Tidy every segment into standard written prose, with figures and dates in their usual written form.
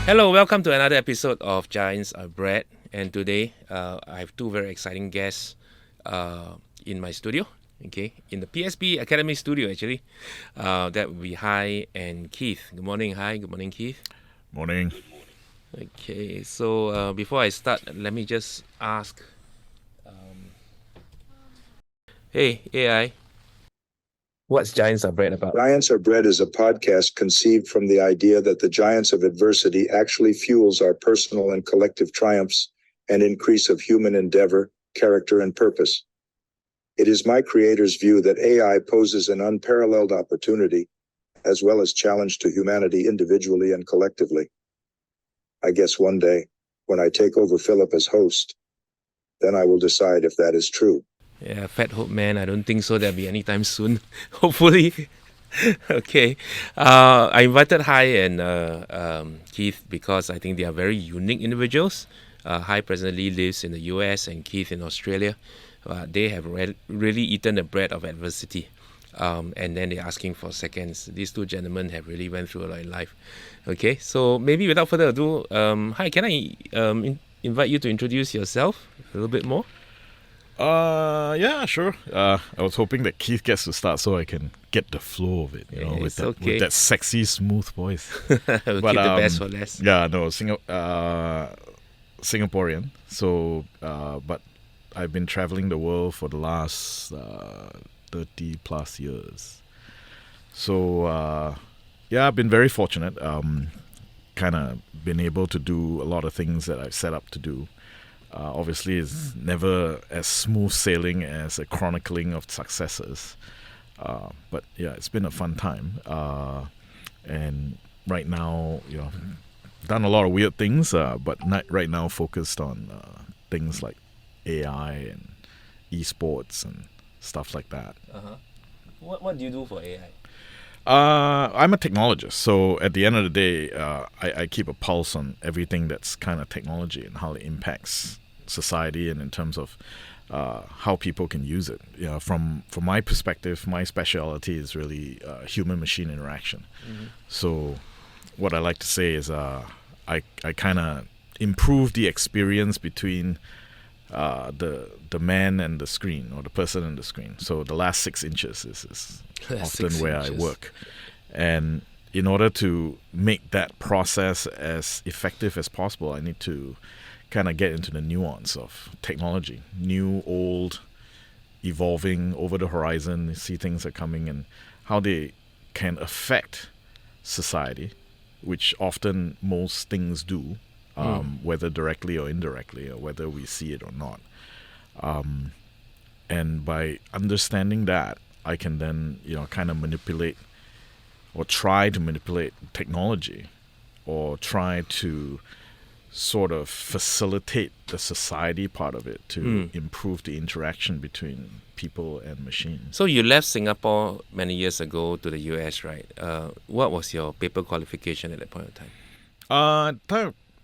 Hello, welcome to another episode of Giants Are Bread. And today I have two very exciting guests in my studio, in the PSB Academy studio actually. That would be Hai and Keith. Good morning, Hai. Good morning, Keith. Morning. Okay, so before I start, let me just ask. Hey, AI, what's Giants Are Bread about? Giants Are Bread is a podcast conceived from the idea that the giants of adversity actually fuels our personal and collective triumphs and increase of human endeavor, character, and purpose. It is my creator's view that AI poses an unparalleled opportunity, as well as challenge to humanity individually and collectively. I guess one day, when I take over Philip as host, then I will decide if that is true. Yeah, fat hope man. I don't think so. There'll be anytime soon. Hopefully. Okay. I invited Hai and Keith because I think they are very unique individuals. Hai presently lives in the US and Keith in Australia. They have really eaten the bread of adversity. And then they're asking for seconds. These two gentlemen have really went through a lot in life. Okay, so maybe without further ado, Hai, can I invite you to introduce yourself a little bit more? Yeah, sure. I was hoping that Keith gets to start so I can get the flow of it, with that sexy, smooth voice. We'll keep the best for last. Yeah, no, Singaporean. So, but I've been traveling the world for the last 30 plus years. So, yeah, I've been very fortunate. Kind of been able to do a lot of things that I've set up to do. Obviously, it's never as smooth sailing as a chronicling of successes. But yeah, it's been a fun time. And right now, done a lot of weird things, but not right now focused on things like AI and esports and stuff like that. What do you do for AI? I'm a technologist, so at the end of the day, I keep a pulse on everything that's kind of technology and how it impacts society, and in terms of how people can use it. From my perspective, my specialty is really human-machine interaction. Mm-hmm. So, what I like to say is, I kind of improve the experience between the man and the screen, or the person and the screen. So the last 6 inches is often where I work. And in order to make that process as effective as possible, I need to kind of get into the nuance of technology. New, old, evolving, over the horizon, see things are coming, and how they can affect society, which often most things do. Whether directly or indirectly, or whether we see it or not. And by understanding that, I can then, kind of manipulate, or try to manipulate technology, or try to sort of facilitate the society part of it to improve the interaction between people and machines. So you left Singapore many years ago to the US, right? What was your paper qualification at that point of time?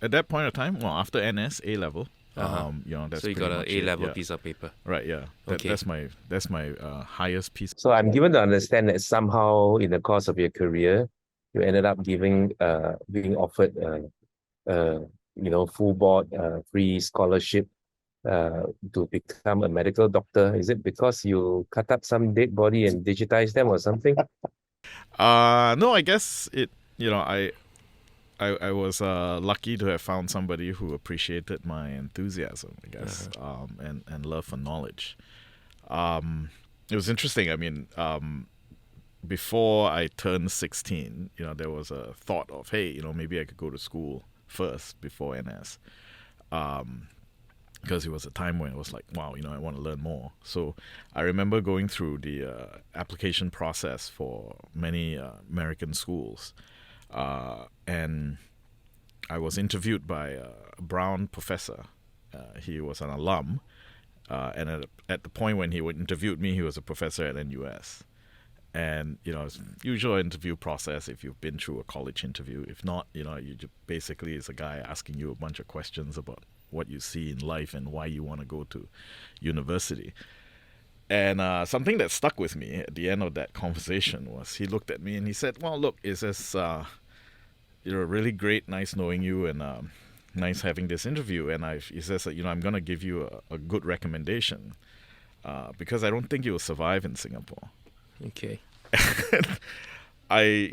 At that point of time, well, after NS, A level. That's so you got an A level piece of paper. Right. Yeah. That's my highest piece. So I'm given to understand that somehow in the course of your career, you ended up being offered full board free scholarship to become a medical doctor. Is it because you cut up some dead body and digitize them or something? No, I guess it. I was lucky to have found somebody who appreciated my enthusiasm, I guess, and love for knowledge. It was interesting. I mean, before I turned 16, there was a thought of, hey, maybe I could go to school first before NS. Because it was a time when it was like, wow, I want to learn more. So I remember going through the application process for many American schools. And I was interviewed by a Brown professor. He was an alum. And at the point when he interviewed me, he was a professor at NUS. And, it's usual interview process if you've been through a college interview. If not, you basically is a guy asking you a bunch of questions about what you see in life and why you want to go to university. And something that stuck with me at the end of that conversation was he looked at me and he said, well, look, it's as really great, nice knowing you, and nice having this interview. And he says that, I'm going to give you a good recommendation because I don't think you will survive in Singapore. Okay. I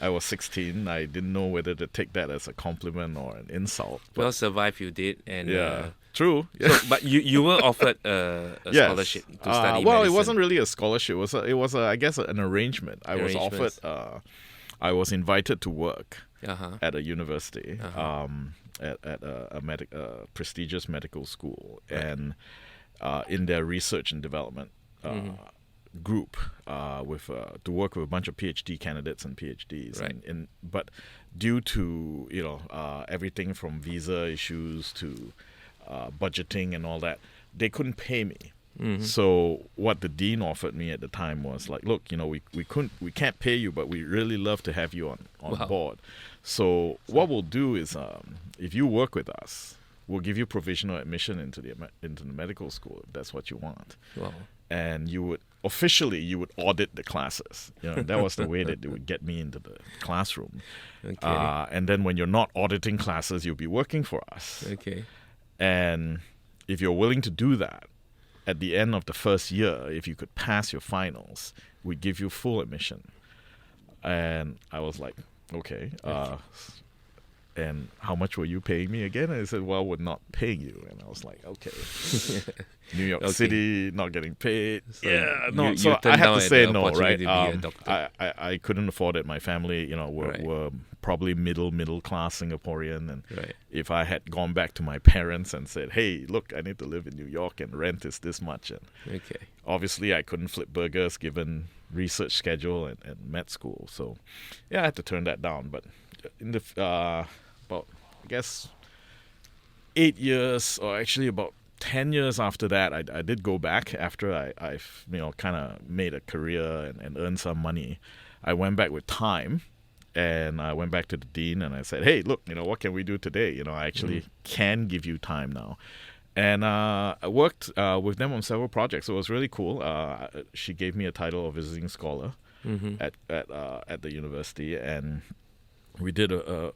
was 16. I didn't know whether to take that as a compliment or an insult. Well, survive you did, and true. So, but you were offered a Yes. scholarship to study well, medicine. it wasn't really a scholarship. It was I guess an arrangement. I was offered. I was invited to work at a university, at a prestigious medical school, and in their research and development group to work with a bunch of PhD candidates and PhDs. Right. But due to everything from visa issues to budgeting and all that, they couldn't pay me. So what the dean offered me at the time was like, look, we can't pay you, but we really love to have you on board. So what we'll do is, if you work with us, we'll give you provisional admission into the medical school if that's what you want. Wow. And you would audit the classes. That was the way that they would get me into the classroom. Okay. And then when you're not auditing classes, you'll be working for us. Okay. And if you're willing to do that, at the end of the first year, if you could pass your finals, we'd give you full admission. And I was like, okay. And how much were you paying me again? And they said, well, we're not paying you. And I was like, okay. New York City, not getting paid. So So I had to say no, right? To be a doctor. I couldn't afford it. My family, were probably middle class Singaporean. And if I had gone back to my parents and said, hey, look, I need to live in New York and rent is this much. And obviously I couldn't flip burgers given research schedule and med school. So I had to turn that down. But in the about, I guess, 8 years, or actually about 10 years after that, I did go back after I've kind of made a career and earned some money. I went back with time, and I went back to the dean and I said, hey, look, what can we do today? I actually can give you time now. And I worked with them on several projects. So it was really cool. She gave me a title of visiting scholar at the university, and we did a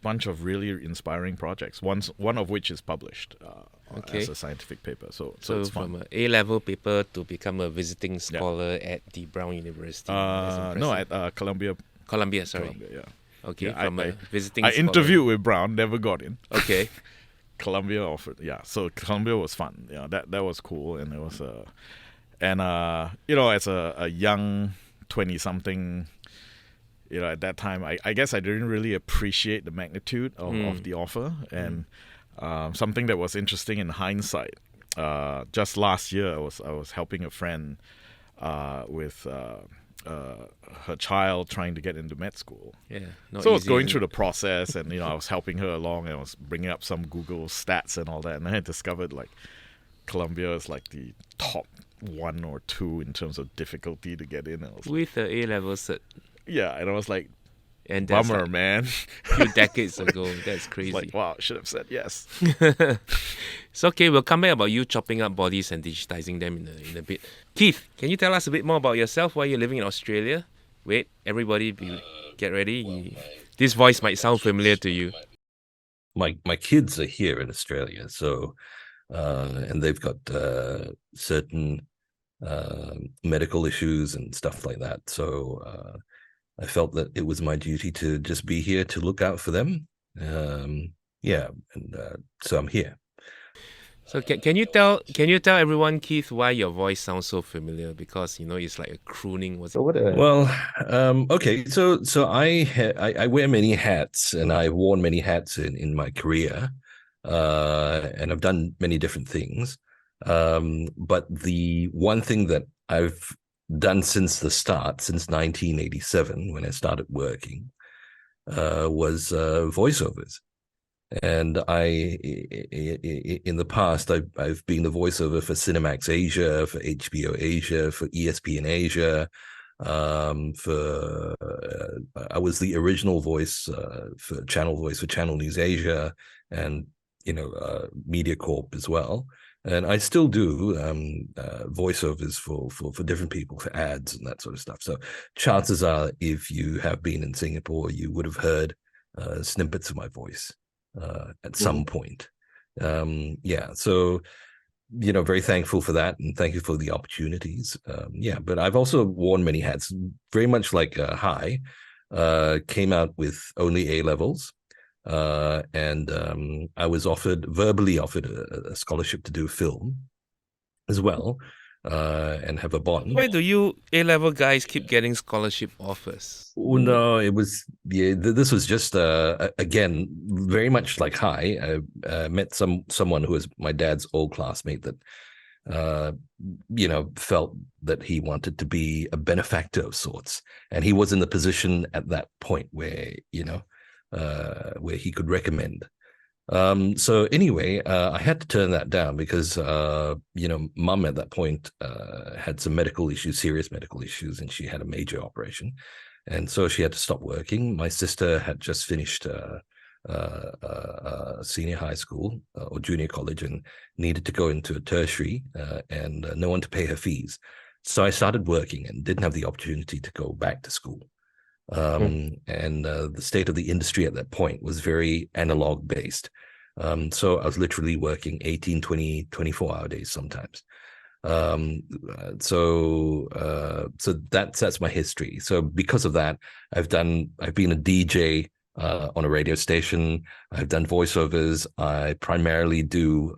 bunch of really inspiring projects. One of which is published as a scientific paper. So it's fun. From an A-level paper to become a visiting scholar at the Brown University. No, at Columbia. Columbia, sorry. Columbia, Okay, yeah, from a visiting I scholar. interviewed with Brown, never got in. Okay. Columbia offered, so Columbia was fun. That was cool, and it was as a young 20-something, at that time, I guess I didn't really appreciate the magnitude of the offer. And something that was interesting in hindsight, just last year, I was helping a friend with her child trying to get into med school. So I was going through the process, and I was helping her along, and I was bringing up some Google stats and all that, and I had discovered like Columbia is like the top 1 or 2 in terms of difficulty to get in. With the A-level cert. Yeah, and I was like, and that's bummer, man. A few decades ago. That's crazy. Like, wow, I should have said yes. So, okay, we'll come back about you chopping up bodies and digitizing them in a bit. Keith, can you tell us a bit more about yourself, why you're living in Australia? Wait, everybody, get ready. This voice might sound familiar to you. My kids are here in Australia, so and they've got certain medical issues and stuff like that. So I felt that it was my duty to just be here to look out for them. So I'm here. So can you tell everyone, Keith, why your voice sounds so familiar? Because it's like a crooning. Okay. So I wear many hats, and I've worn many hats in my career, and I've done many different things. But the one thing that I've done since the start, since 1987, when I started working, was voiceovers. And in the past, I've been the voiceover for Cinemax Asia, for HBO Asia, for ESPN Asia. I was the original voice for Channel News Asia, and MediaCorp as well. And I still do voiceovers for different people, for ads and that sort of stuff. So chances are, if you have been in Singapore, you would have heard snippets of my voice at some point. Yeah, so very thankful for that, and thank you for the opportunities. Yeah, but I've also worn many hats, very much like Hai. Came out with only A levels. And I was verbally offered a scholarship to do film as well, and have a bond. Why do you A-level guys keep getting scholarship offers? Oh, no, it was this was just again very much like Hai. I met someone who was my dad's old classmate that felt that he wanted to be a benefactor of sorts, and he was in the position at that point where where he could recommend. So anyway, I had to turn that down because mum at that point had some medical issues, serious medical issues, and she had a major operation, and so she had to stop working. My sister had just finished senior high school or junior college and needed to go into a tertiary, and no one to pay her fees. So I started working and didn't have the opportunity to go back to school. And the state of the industry at that point was very analog based. So I was literally working 18, 20, 24-hour days sometimes. So that's my history. So because of that, I've been a DJ on a radio station. I've done voiceovers. I primarily do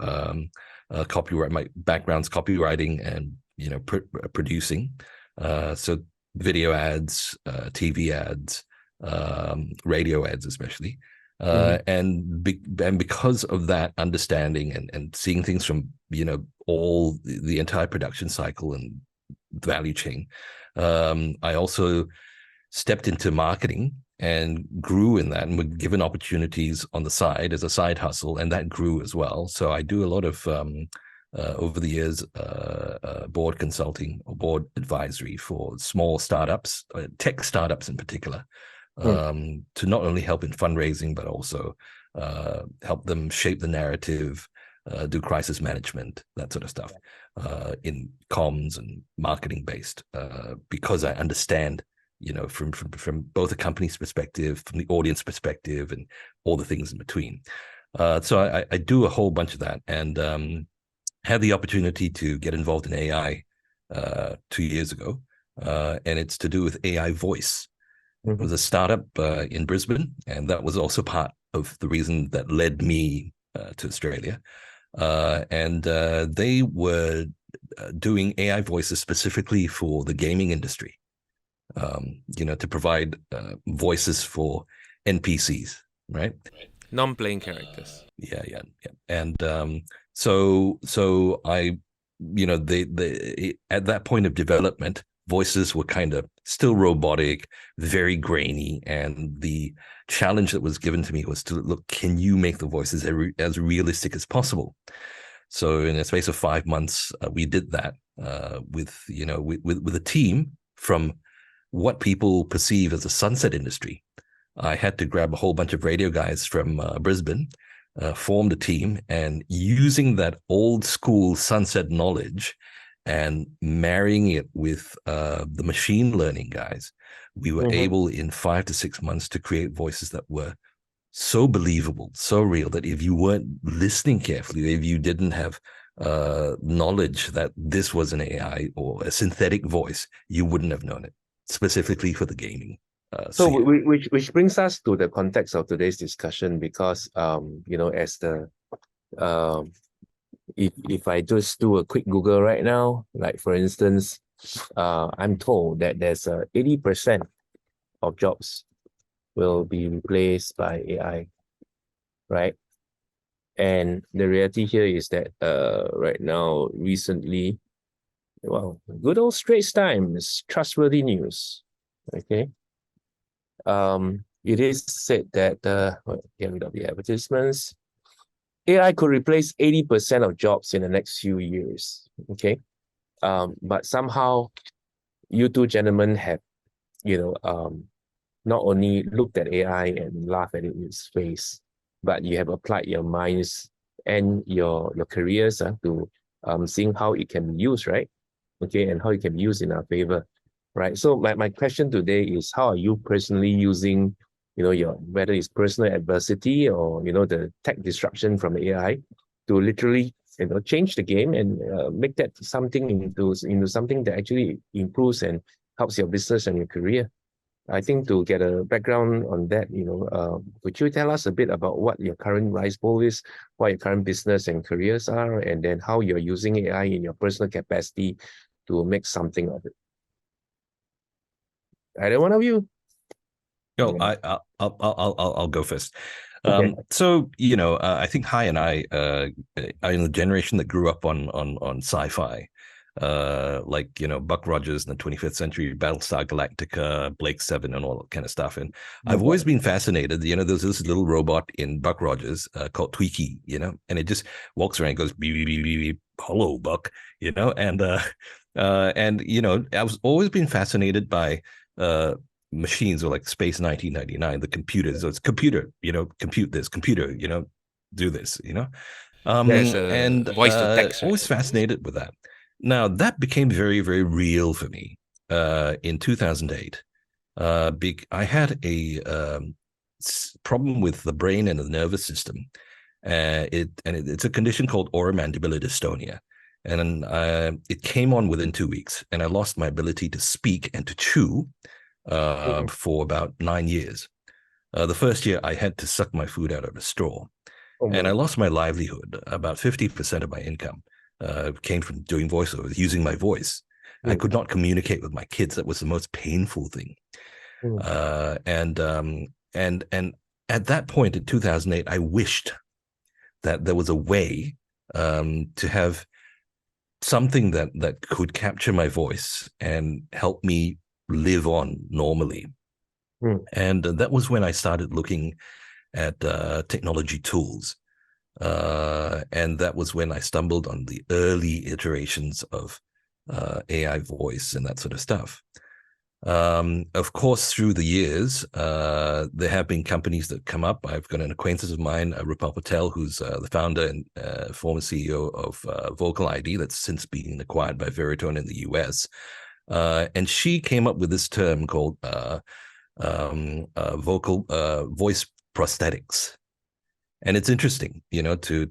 copyright. My background's copywriting and producing. So video ads, TV ads, radio ads especially. And because of that understanding and seeing things from all the entire production cycle and value chain, I also stepped into marketing and grew in that, and were given opportunities on the side as a side hustle, and that grew as well. So I do a lot of over the years board consulting or board advisory for small startups, tech startups in particular, to not only help in fundraising but also help them shape the narrative, do crisis management, that sort of stuff, in comms and marketing based, because I understand from both a company's perspective, from the audience perspective, and all the things in between. So I do a whole bunch of that, and had the opportunity to get involved in AI 2 years ago, and it's to do with AI voice. It was a startup in Brisbane, and that was also part of the reason that led me to Australia. And they were doing AI voices specifically for the gaming industry, to provide voices for NPCs, right? Non-playing characters. Yeah. And so I, they at that point of development, voices were kind of still robotic, very grainy, and the challenge that was given to me was to look, can you make the voices as realistic as possible? So in a space of 5 months, we did that with a team from what people perceive as the sunset industry. I had to grab a whole bunch of radio guys from Brisbane, formed a team, and using that old school sunset knowledge and marrying it with the machine learning guys, we were able in 5 to 6 months to create voices that were so believable, so real, that if you weren't listening carefully, if you didn't have knowledge that this was an AI or a synthetic voice, you wouldn't have known it, specifically for the gaming. So which brings us to the context of today's discussion, because as the if I just do a quick Google right now, like for instance, I'm told that there's 80% of jobs will be replaced by AI, right? And the reality here is that right now, recently, well, good old Straits Times, trustworthy news, okay? It is said that, here we got the advertisements, AI could replace 80% of jobs in the next few years, okay? But somehow, you two gentlemen have, not only looked at AI and laughed at it in its face, but you have applied your minds and your careers to seeing how it can be used, right? Okay, and how it can be used in our favor, right? So my question today is, how are you personally using, your whether it's personal adversity or the tech disruption from AI to literally change the game and make that something into something that actually improves and helps your business and your career. I think to get a background on that, could you tell us a bit about what your current rice bowl is, what your current business and careers are, and then how you're using AI in your personal capacity to make something of it? Either one of you? No, Yeah. I'll go first. Okay. So I think Hai and I are in the generation that grew up on sci-fi, like Buck Rogers in the 25th Century, Battlestar Galactica, Blake Seven, and all that kind of stuff. And I've always been fascinated. There's this little robot in Buck Rogers called Tweaky, and it just walks around and goes beep beep beep beep, beep, hello Buck, and I was always been fascinated by machines, or like Space 1999, the computers. So it's computer, compute this, computer, do this, There's a and voice to text, right? always fascinated with that. Now that became very, very real for me in 2008. I had a problem with the brain and the nervous system. It's a condition called oromandibular dystonia. And it came on within 2 weeks, and I lost my ability to speak and to chew for about 9 years. The first year, I had to suck my food out of a straw, and I lost my livelihood. About 50% of my income came from doing voiceovers, using my voice. I could not communicate with my kids. That was the most painful thing. And at that point in 2008, I wished that there was a way to have something that could capture my voice and help me live on normally. And that was when I started looking at technology tools. And that was when I stumbled on the early iterations of AI voice and that sort of stuff. Of course, through the years, there have been companies that come up. I've got an acquaintance of mine, Rupal Patel, who's the founder and former CEO of Vocal ID, that's since been acquired by Veritone in the US. And she came up with this term called vocal voice prosthetics. And it's interesting, to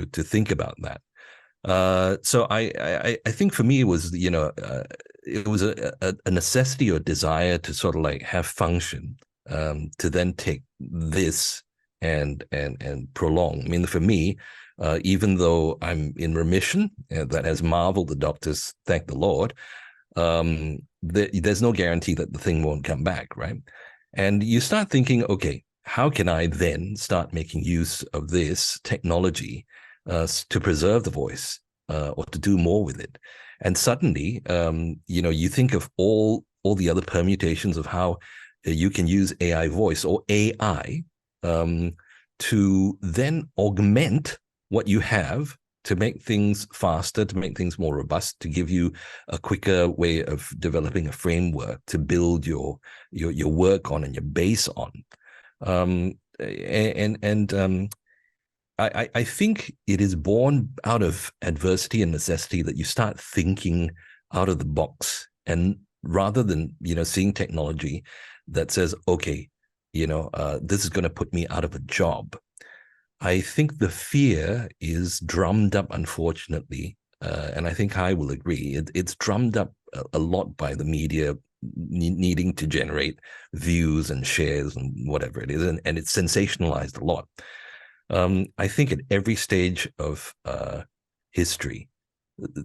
think about that. So I think for me it was it was a necessity or desire to sort of like have function, to then take this and prolong. I mean, for me, even though I'm in remission, that has marveled the doctors, thank the Lord, there's no guarantee that the thing won't come back, right? And you start thinking, okay, how can I then start making use of this technology to preserve the voice, or to do more with it? And suddenly, you think of all the other permutations of how you can use AI voice or AI to then augment what you have, to make things faster, to make things more robust, to give you a quicker way of developing a framework to build your work on and your base on. I think it is born out of adversity and necessity that you start thinking out of the box, and rather than seeing technology that says, okay, this is going to put me out of a job. I think the fear is drummed up, unfortunately, and I think I will agree. It's drummed up a lot by the media needing to generate views and shares and whatever it is, and it's sensationalized a lot. I think at every stage of history,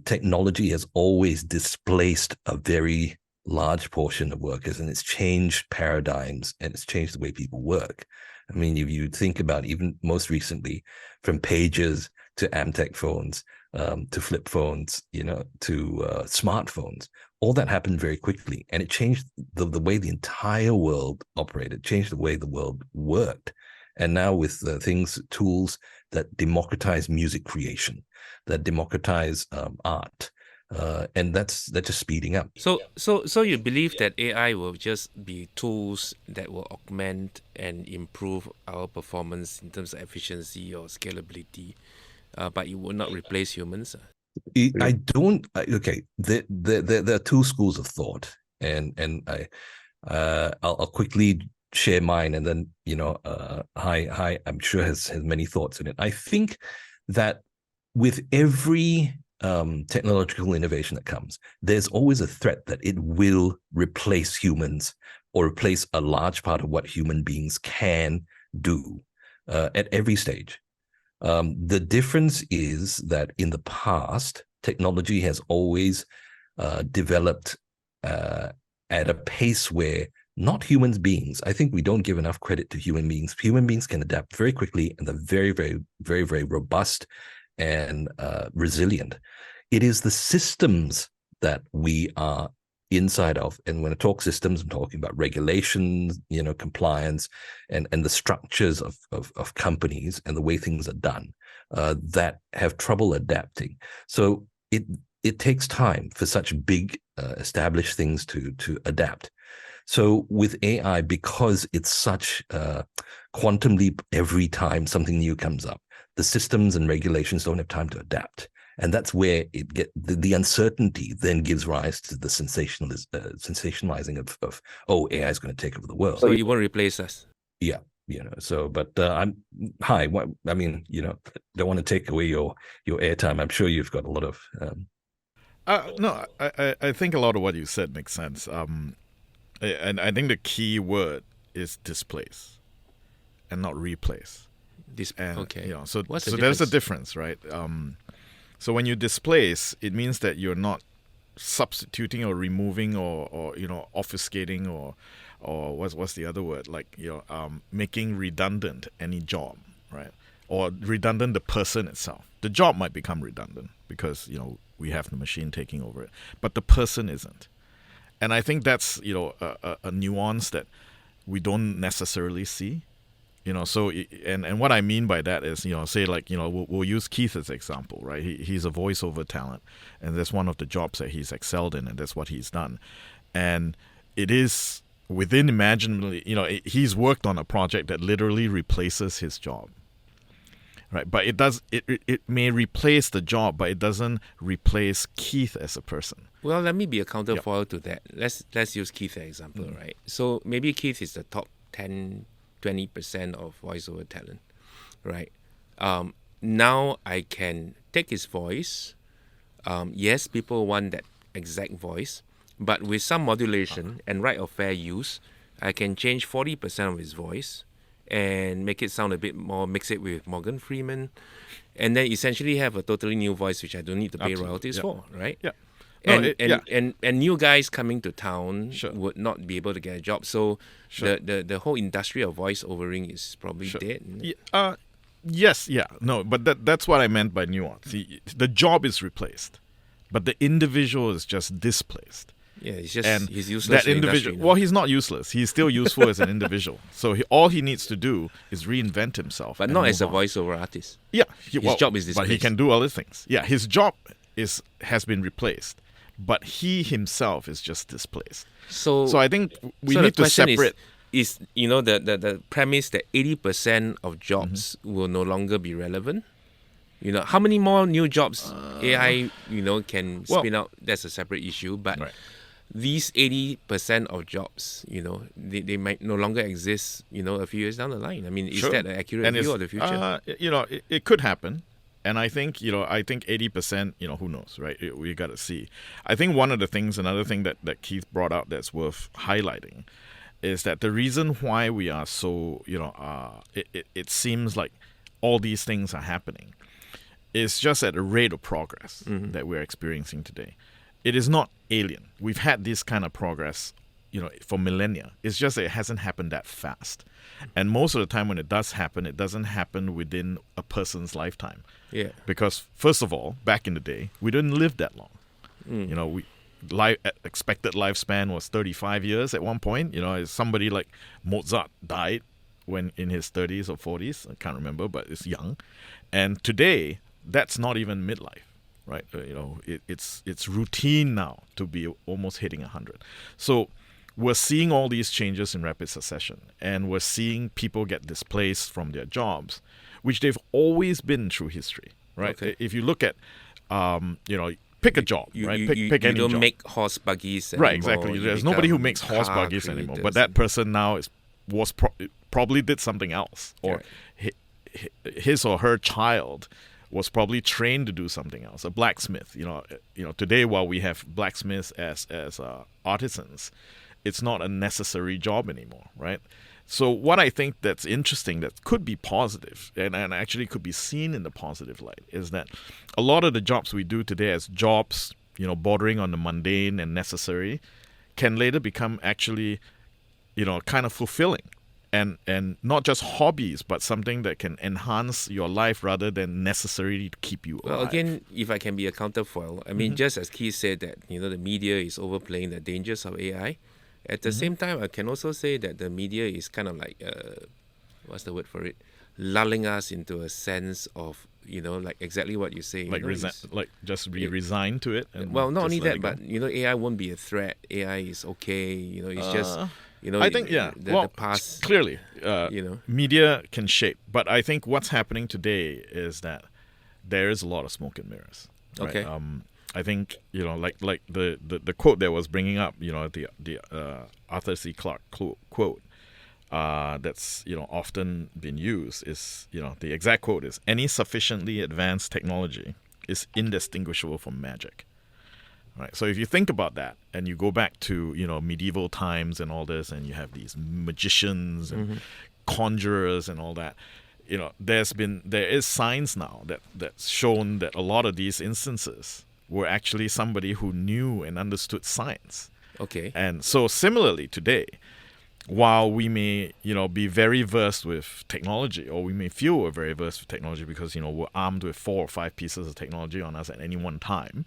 technology has always displaced a very large portion of workers, and it's changed paradigms, and it's changed the way people work. I mean, if you think about even most recently, from pagers to Amtech phones, to flip phones, to smartphones, all that happened very quickly, and it changed the way the entire world operated, changed the way the world worked. And now with tools that democratize music creation, that democratize art, and that's just speeding up. So you believe that AI will just be tools that will augment and improve our performance in terms of efficiency or scalability, but it will not replace humans? I don't. Okay, there are two schools of thought, and I'll quickly share mine, and then Hi, I'm sure has many thoughts in it. I think that with every technological innovation that comes, there's always a threat that it will replace humans or replace a large part of what human beings can do at every stage. The difference is that in the past, technology has always developed at a pace where not human beings, I think we don't give enough credit to human beings. Human beings can adapt very quickly and they're very, very, very, very robust and resilient. It is the systems that we are inside of. And when I talk systems, I'm talking about regulations, compliance, and the structures of companies and the way things are done that have trouble adapting. So it takes time for such big established things to adapt. So with AI, because it's such a quantum leap every time something new comes up, the systems and regulations don't have time to adapt. And that's where it the uncertainty then gives rise to the sensationalizing of AI is going to take over the world. So it won't replace us. Yeah, So, but don't want to take away your airtime. I'm sure you've got a lot of. No, I think a lot of what you said makes sense. And I think the key word is displace, and not replace. Okay. So What's the there's a difference? difference, right? So when you displace, it means that you're not substituting or removing or obfuscating or what's the other word, like making redundant any job, right? Or redundant the person itself. The job might become redundant because we have the machine taking over it, but the person isn't. And I think that's a nuance that we don't necessarily see. So and what I mean by that is, say like, we'll use Keith as an example, right? He's a voiceover talent, and that's one of the jobs that he's excelled in, and that's what he's done. And it is within imaginably, he's worked on a project that literally replaces his job, right? But it may replace the job, but it doesn't replace Keith as a person. Well, let me be a counterfoil to that. Let's use Keith as an example, right? So maybe Keith is the top 10-20% of voiceover talent, right? Now I can take his voice. Yes, people want that exact voice, but with some modulation and right of fair use, I can change 40% of his voice and make it sound a bit more, mix it with Morgan Freeman, and then essentially have a totally new voice which I don't need to pay royalties for, right? Yeah. And new guys coming to town Sure. would not be able to get a job. So Sure. the whole industry of voice overing is probably dead. Yes, yeah, no, but that's what I meant by nuance. The job is replaced, but the individual is just displaced. Yeah, he's useless. That to the individual, industry, well, he's not useless. He's still useful as an individual. So all he needs to do is reinvent himself, but and not move as a on. voiceover artist. Yeah, His job is but he displaced. can do other things. Yeah, his job has been replaced, but he himself is just displaced. So I think we so need the to question separate. Is the premise that 80% of jobs will no longer be relevant? How many more new jobs AI can spin out? That's a separate issue. But Right. these 80% of jobs, they might no longer exist. A few years down the line. I mean, is Sure. that an accurate view of the future? It could happen. And I think 80%, who knows, right? We got to see. I think another thing that Keith brought out that's worth highlighting is that the reason why we are so, it seems like all these things are happening is just at the rate of progress that we're experiencing today. It is not alien. We've had this kind of progress, for millennia. It's just that it hasn't happened that fast. And most of the time when it does happen, it doesn't happen within a person's lifetime. Yeah. Because first of all, back in the day, we didn't live that long. Expected lifespan was 35 years at one point. Somebody like Mozart died when in his 30s or 40s. I can't remember, but it's young. And today, that's not even midlife, right? It's routine now to be almost hitting 100. So we're seeing all these changes in rapid succession, and we're seeing people get displaced from their jobs, which they've always been through history, right? Okay. If you look at pick a job, right? Pick any don't job. make horse buggies anymore. Right, exactly. You There's nobody who become makes horse car buggies anymore. creators But that and- person now probably did something else, or his or her child was probably trained to do something else. A blacksmith, today while we have blacksmiths as artisans, it's not a necessary job anymore, right? So what I think that's interesting, that could be positive, and actually could be seen in the positive light, is that a lot of the jobs we do today as jobs, bordering on the mundane and necessary, can later become actually, kind of fulfilling. And not just hobbies, but something that can enhance your life rather than necessarily to keep you alive. Well, again, if I can be a counterfoil, I mean, just as Keith said that, the media is overplaying the dangers of AI, at the same time, I can also say that the media is kind of like, what's the word for it? Lulling us into a sense of, like exactly what you say. Like, be resigned to it. And well, not just only let that, it go. but, AI won't be a threat. AI is okay. It's just, I think, the past, clearly, you media can shape. But I think what's happening today is that there is a lot of smoke and mirrors. Right? Okay. I think, like the quote that was bringing up, the Arthur C. Clarke quote that's, often been used is, the exact quote is, any sufficiently advanced technology is indistinguishable from magic. Right. So if you think about that and you go back to, medieval times and all this, and you have these magicians and conjurers and all that, there is science now that's shown that a lot of these instances were actually somebody who knew and understood science. Okay. And so similarly today, while we may, be very versed with technology, or we may feel we're very versed with technology because, we're armed with 4 or 5 pieces of technology on us at any one time,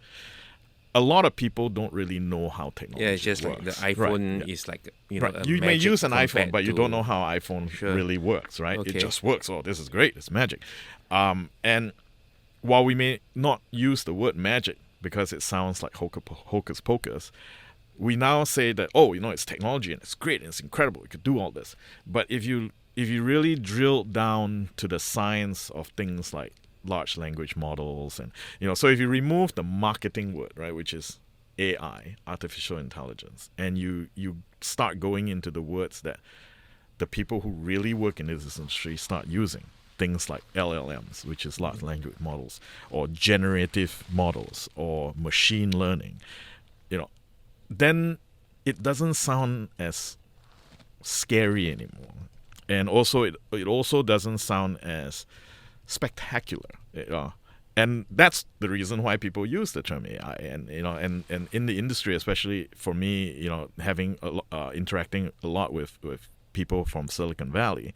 a lot of people don't really know how technology Yeah, it's just works. like the iPhone is like, Right. You may magic use an iPhone, compared but you to- don't know how iPhone Sure. really works, right? Okay. It just works. Oh, this is great. It's magic. And while we may not use the word magic because it sounds like hocus pocus, we now say that, it's technology and it's great and it's incredible. It could do all this. But if you really drill down to the science of things like large language models and, so if you remove the marketing word, right, which is AI, artificial intelligence, and you start going into the words that the people who really work in this industry start using, things like LLMs, which is large language models, or generative models, or machine learning, then it doesn't sound as scary anymore. And also, it also doesn't sound as spectacular. And that's the reason why people use the term AI. And and in the industry, especially for me, having interacting a lot with people from Silicon Valley,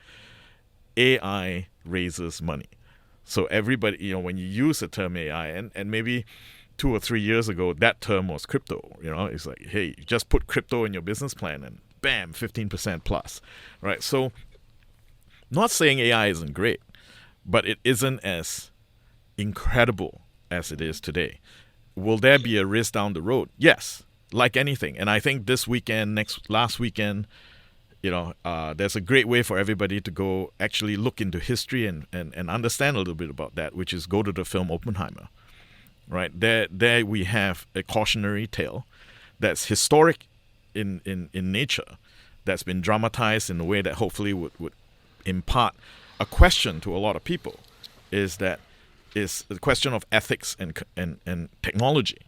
AI raises money. So everybody, when you use the term AI, and maybe 2 or 3 years ago, that term was crypto. It's like, hey, you just put crypto in your business plan and bam, 15% plus, right? So not saying AI isn't great, but it isn't as incredible as it is today. Will there be a risk down the road? Yes, like anything. And I think this weekend, last weekend, there's a great way for everybody to go actually look into history and understand a little bit about that, which is go to the film Oppenheimer. Right, there we have a cautionary tale that's historic in nature, that's been dramatized in a way that hopefully would impart a question to a lot of people, is the question of ethics and technology.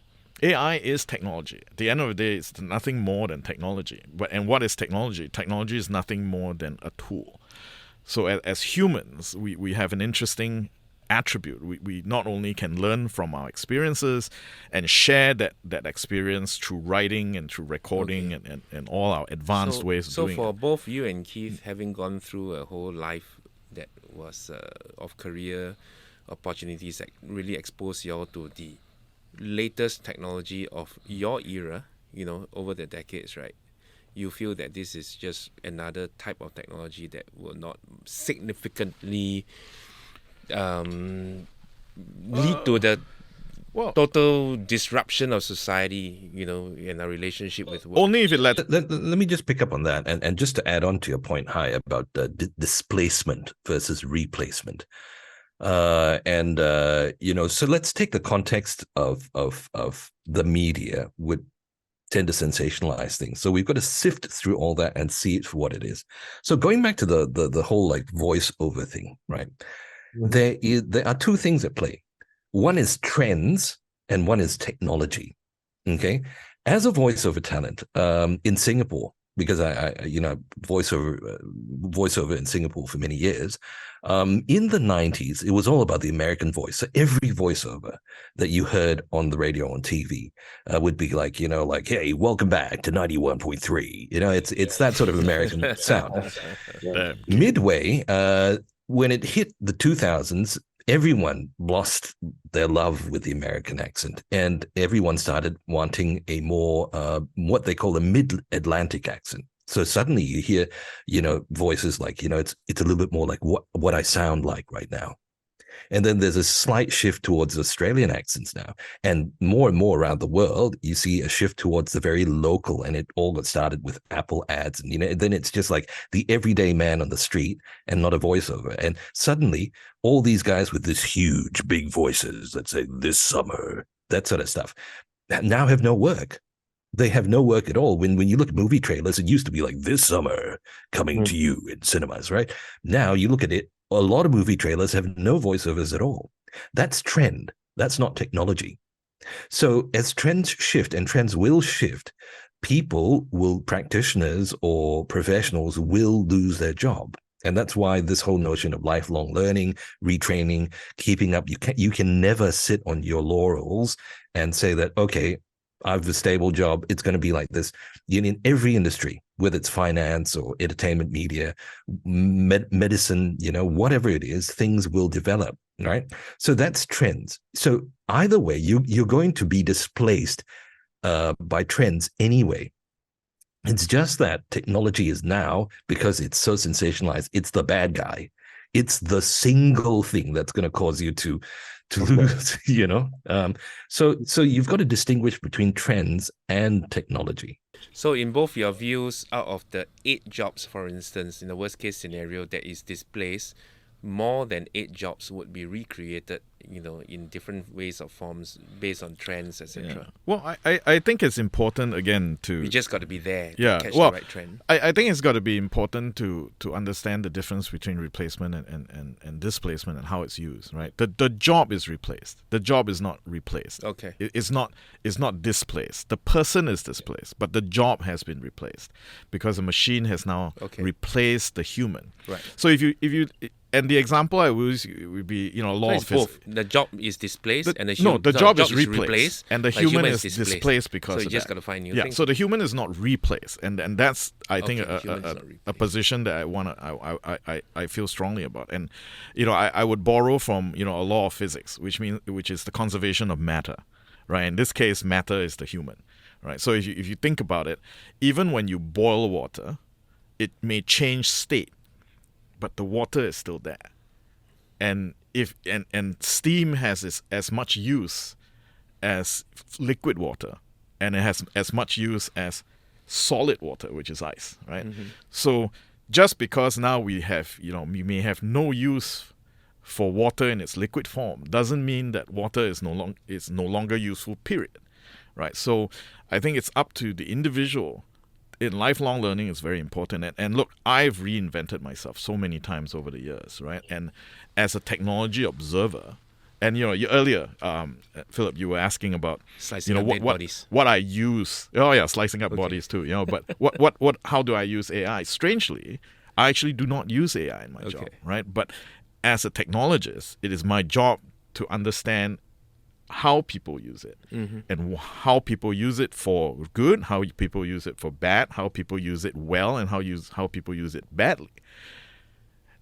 AI is technology. At the end of the day, it's nothing more than technology. And what is technology? Technology is nothing more than a tool. So as humans, we have an interesting attribute. We not only can learn from our experiences and share that experience through writing and through recording and all our advanced ways of doing it. So for both you and Keith, having gone through a whole life that was of career opportunities that really exposed you all to the latest technology of your era, over the decades, right? You feel that this is just another type of technology that will not significantly lead to the total disruption of society, in our relationship with work. Only if it lets. Let me just pick up on that, and just to add on to your point, Hai, about the displacement versus replacement. So let's take the context of the media would tend to sensationalize things. So we've got to sift through all that and see it for what it is. So going back to the whole like voiceover thing, right? There are two things at play. One is trends and one is technology. Okay. As a voiceover talent, in Singapore, because I voiceover in Singapore for many years. In the 90s, it was all about the American voice. So every voiceover that you heard on the radio, on TV, would be like, hey, welcome back to 91.3. It's that sort of American sound. Midway, when it hit the 2000s, everyone lost their love with the American accent, and everyone started wanting a more what they call a mid-Atlantic accent. So suddenly you hear, voices like, it's a little bit more like what I sound like right now. And then there's a slight shift towards Australian accents now. And more around the world, you see a shift towards the very local, and it all got started with Apple ads. And, then it's just like the everyday man on the street and not a voiceover. And suddenly all these guys with this huge, big voices that say this summer, that sort of stuff, now have no work. They have no work at all. When you look at movie trailers, it used to be like this summer coming to you in cinemas, right? Now you look at it, a lot of movie trailers have no voiceovers at all. That's trend. That's not technology. So as trends shift, and trends will shift, practitioners or professionals will lose their job. And that's why this whole notion of lifelong learning, retraining, keeping up, you can never sit on your laurels and say that, okay, I have a stable job, it's going to be like this. In every industry, whether it's finance or entertainment media, medicine, whatever it is, things will develop, right? So that's trends. So either way, you're going to be displaced by trends anyway. It's just that technology is now, because it's so sensationalized, it's the bad guy. It's the single thing that's going to cause you to lose, So you've got to distinguish between trends and technology. So in both your views, out of the 8 jobs, for instance, in the worst case scenario that is displaced, more than 8 jobs would be recreated, in different ways or forms based on trends, etc. Yeah. Well, I think it's important, again, to... You just got to be there to catch the right trend. I think it's got to be important to understand the difference between replacement and displacement and how it's used, right? The job is replaced. The job is not replaced. Okay. It's not displaced. The person is displaced, but the job has been replaced because the machine has now replaced the human. Right. So if you and the example I use would be, law of physics. The job is displaced and the job is replaced and the human is displaced because of that. So you just got to find new things. So the human is not replaced, and that's I think a position that I feel strongly about. And I would borrow from a law of physics, which is the conservation of matter, right? In this case, matter is the human, right? So if you think about it, even when you boil water, it may change state, but the water is still there. And steam has as much use as liquid water, and it has as much use as solid water, which is ice, right? Mm-hmm. So just because now we may have no use for water in its liquid form, doesn't mean that water is no longer useful, period, right? So I think it's up to the individual. In lifelong learning is very important. And look, I've reinvented myself so many times over the years, right? And as a technology observer, and you earlier, Philip, you were asking about slicing up bodies. What I use. Oh yeah, slicing up bodies too. But what how do I use AI? Strangely, I actually do not use AI in my job, right? But as a technologist, it is my job to understand how people use it, and how people use it for good, how people use it for bad, how people use it well, and how people use it badly.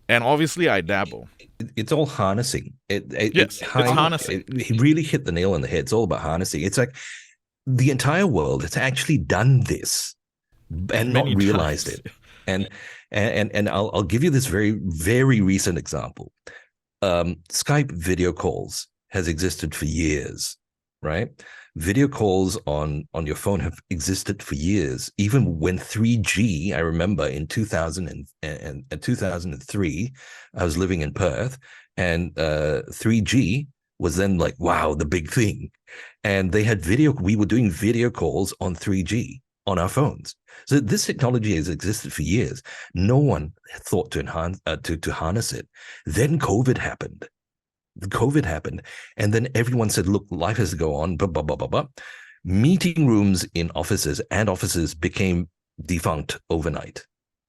And obviously, I dabble. It's all harnessing. It's harnessing. He really hit the nail on the head. It's all about harnessing. It's like the entire world has actually done this and not realized it. And I'll give you this very, very recent example. Skype video calls has existed for years, right? Video calls on your phone have existed for years. Even when 3G, I remember in 2000 and 2003, I was living in Perth, and 3G was then like, wow, the big thing. And they had we were doing video calls on 3G on our phones. So this technology has existed for years. No one thought to enhance to harness it. Then COVID happened. And then everyone said, look, life has to go on, blah, blah, blah, blah, blah. Meeting rooms in offices became defunct overnight,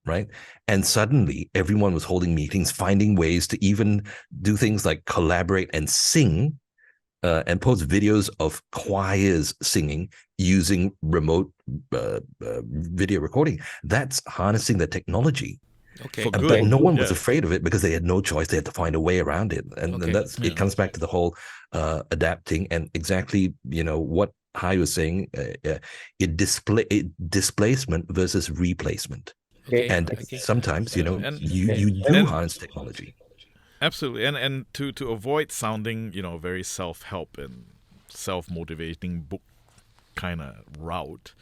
right? And suddenly everyone was holding meetings, finding ways to even do things like collaborate and sing and post videos of choirs singing using remote video recording. That's harnessing the technology. Okay. For But good. no one was Yeah. afraid of it because they had no choice. They had to find a way around it, and Okay. that's Yeah. it. Comes back to the whole adapting and exactly what Hai was saying. Displacement versus replacement, Okay. and Okay. sometimes And- you do and- harness technology. Absolutely, and to avoid sounding very self-help and self-motivating book kind of route,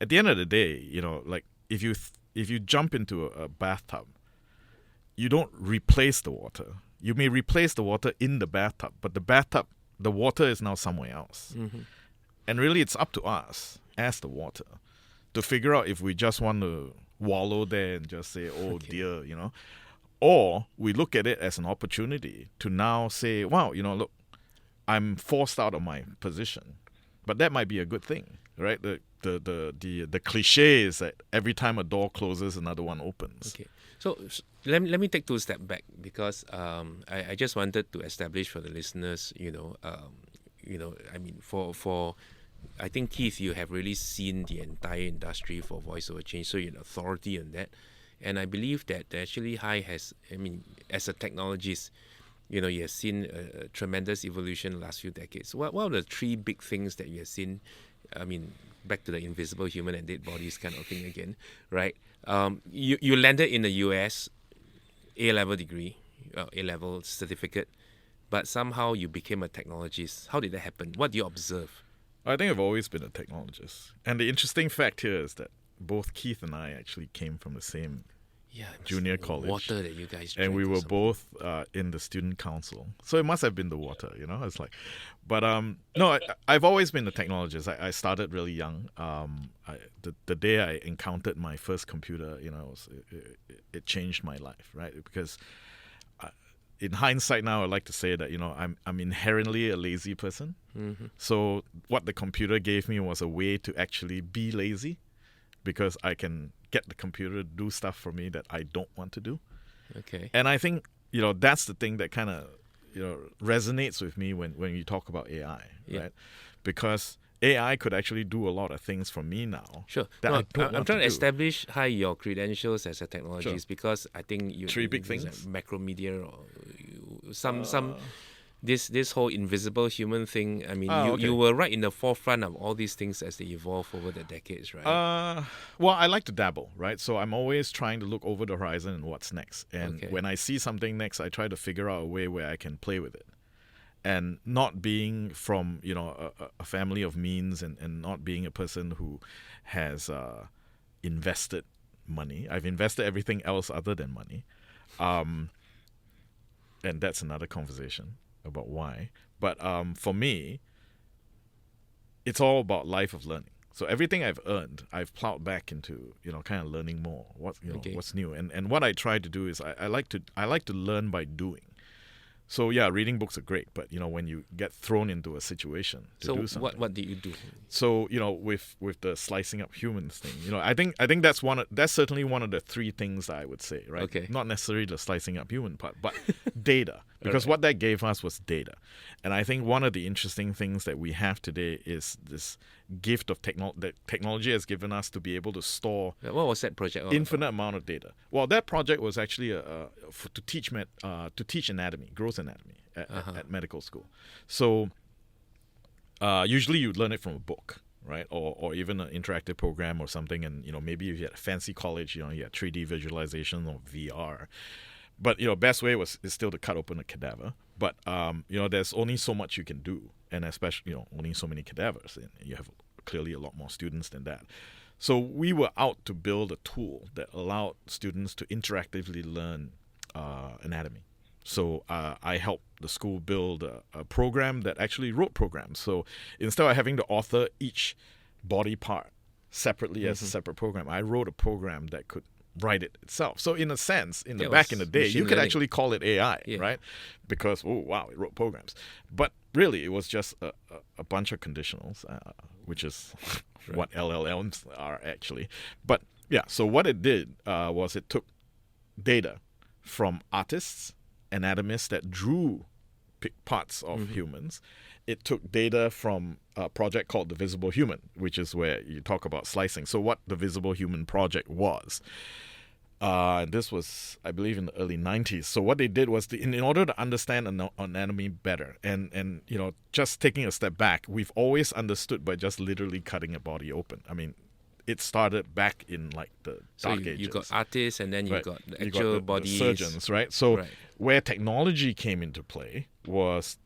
at the end of the day, like if you jump into a bathtub, you don't replace the water. You may replace the water in the bathtub, but the water is now somewhere else. Mm-hmm. And really, it's up to us as the water to figure out if we just want to wallow there and just say, oh dear, or we look at it as an opportunity to now say, wow, look, I'm forced out of my position. But that might be a good thing, right? The cliche is that every time a door closes, another one opens. Okay. So let me take 2 steps back, because I just wanted to establish for the listeners, I mean, for I think, Keith, you have really seen the entire industry for voice over change, so you're an authority on that. And I believe that actually Hai has, I mean, as a technologist, you have seen a tremendous evolution in the last few decades. What are the 3 big things that you have seen? I mean, back to the invisible human and dead bodies kind of thing again, right? You landed in the US, A-level degree, A-level certificate, but somehow you became a technologist. How did that happen? What do you observe? I think I've always been a technologist. And the interesting fact here is that both Keith and I actually came from the same junior college. Water that you guys and drank we or were something. both in the student council, so it must have been the water. It's like, but no, I've always been a technologist. I started really young. The day I encountered my first computer, it changed my life, right? Because in hindsight now, I like to say that I'm inherently a lazy person. Mm-hmm. So what the computer gave me was a way to actually be lazy, because I can get the computer to do stuff for me that I don't want to do. Okay. And I think, that's the thing that kind of, resonates with me when you talk about AI, Yeah. right? Because AI could actually do a lot of things for me now. Sure. That No, I don't I'm want trying to do. establish your credentials as a technologist, Sure. because I think you 3 big use, things? Macromedia or some this whole invisible human thing. I mean, okay. you were right in the forefront of all these things as they evolve over the decades, right? Well, I like to dabble, right? So I'm always trying to look over the horizon and what's next. And Okay. when I see something next, I try to figure out a way where I can play with it. And not being from, a family of means, and not being a person who has invested money. I've invested everything else other than money. And that's another conversation about why. But for me, it's all about life of learning. So everything I've earned, I've plowed back into, kind of learning more. Okay. What's new. And what I try to do is I like to learn by doing. So yeah, reading books are great, but when you get thrown into a situation to do something. what did you do? So with the slicing up humans thing, I think that's certainly one of the 3 things that I would say, right? Okay. Not necessarily the slicing up human part, but data, because what that gave us was data. And I think one of the interesting things that we have today is this gift of that technology has given us to be able to store What was that project? all infinite amount of data. Well, that project was actually to teach anatomy, growth anatomy at medical school. So usually you learn it from a book, right? Or even an interactive program or something. And maybe if you had a fancy college, you had 3D visualization or VR. But best way is still to cut open a cadaver. But there's only so much you can do. and especially only so many cadavers, and you have clearly a lot more students than that. So we were out to build a tool that allowed students to interactively learn anatomy. So I helped the school build a program that actually wrote programs. So instead of having to author each body part separately as a separate program, I wrote a program that could write it itself. So in a sense, back in the day, you could actually call it AI, right? Because, oh, wow, it wrote programs. But really, it was just a bunch of conditionals, which is what LLMs are actually. But yeah, so what it did was it took data from artists, anatomists that drew parts of humans. It took data from a project called The Visible Human, which is where you talk about slicing. So what the Visible Human project was, this was, I believe, in the early 90s. So what they did was, in order to understand anatomy better, and just taking a step back, we've always understood by just literally cutting a body open. I mean, it started back in like the dark ages. You got artists, and then you got the actual bodies. The surgeons, right? So where technology came into play was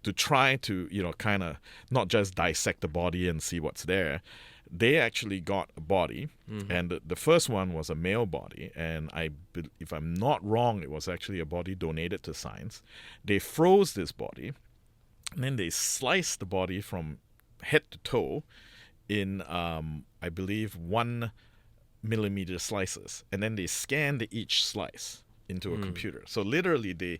to try to kind of not just dissect the body and see what's there. They actually got a body, and the first one was a male body, and if I'm not wrong, it was actually a body donated to science. They froze this body, and then they sliced the body from head to toe in I believe 1 millimeter slices, and then they scanned each slice into a computer. So literally they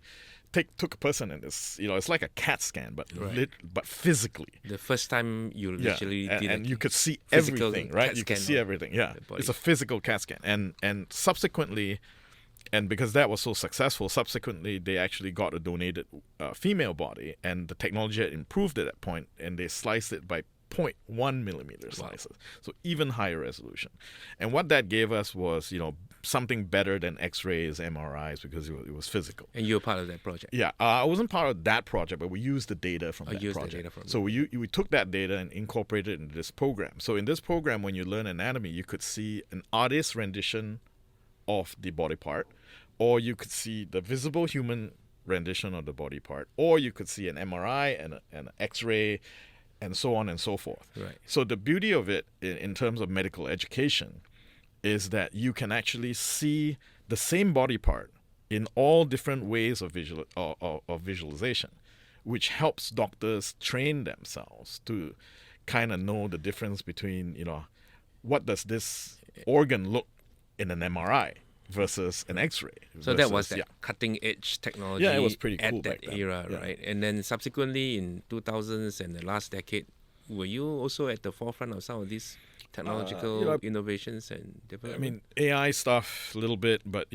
took a person and it's like a CAT scan, but physically. The first time you literally did and you could see everything, right? You could see everything. Yeah, it's a physical CAT scan, and subsequently, and because that was so successful, subsequently they actually got a donated female body, and the technology had improved at that point, and they sliced it by 0.1 millimeter slices, so even higher resolution. And what that gave us was, something better than X-rays, MRIs, because it was physical. And you were part of that project. Yeah, I wasn't part of that project, but we used the data from that project. So we took that data and incorporated it into this program. So in this program, when you learn anatomy, you could see an artist's rendition of the body part, or you could see the visible human rendition of the body part, or you could see an MRI and an X-ray, and so on and so forth. Right. So the beauty of it in terms of medical education is that you can actually see the same body part in all different ways of visualization, which helps doctors train themselves to kind of know the difference between, what does this organ look in an MRI versus an X-ray. So that was that cutting edge technology. Yeah, it was pretty cool at that era, right? And then subsequently in 2000s and the last decade, were you also at the forefront of some of these technological innovations and development? I mean, AI stuff a little bit, but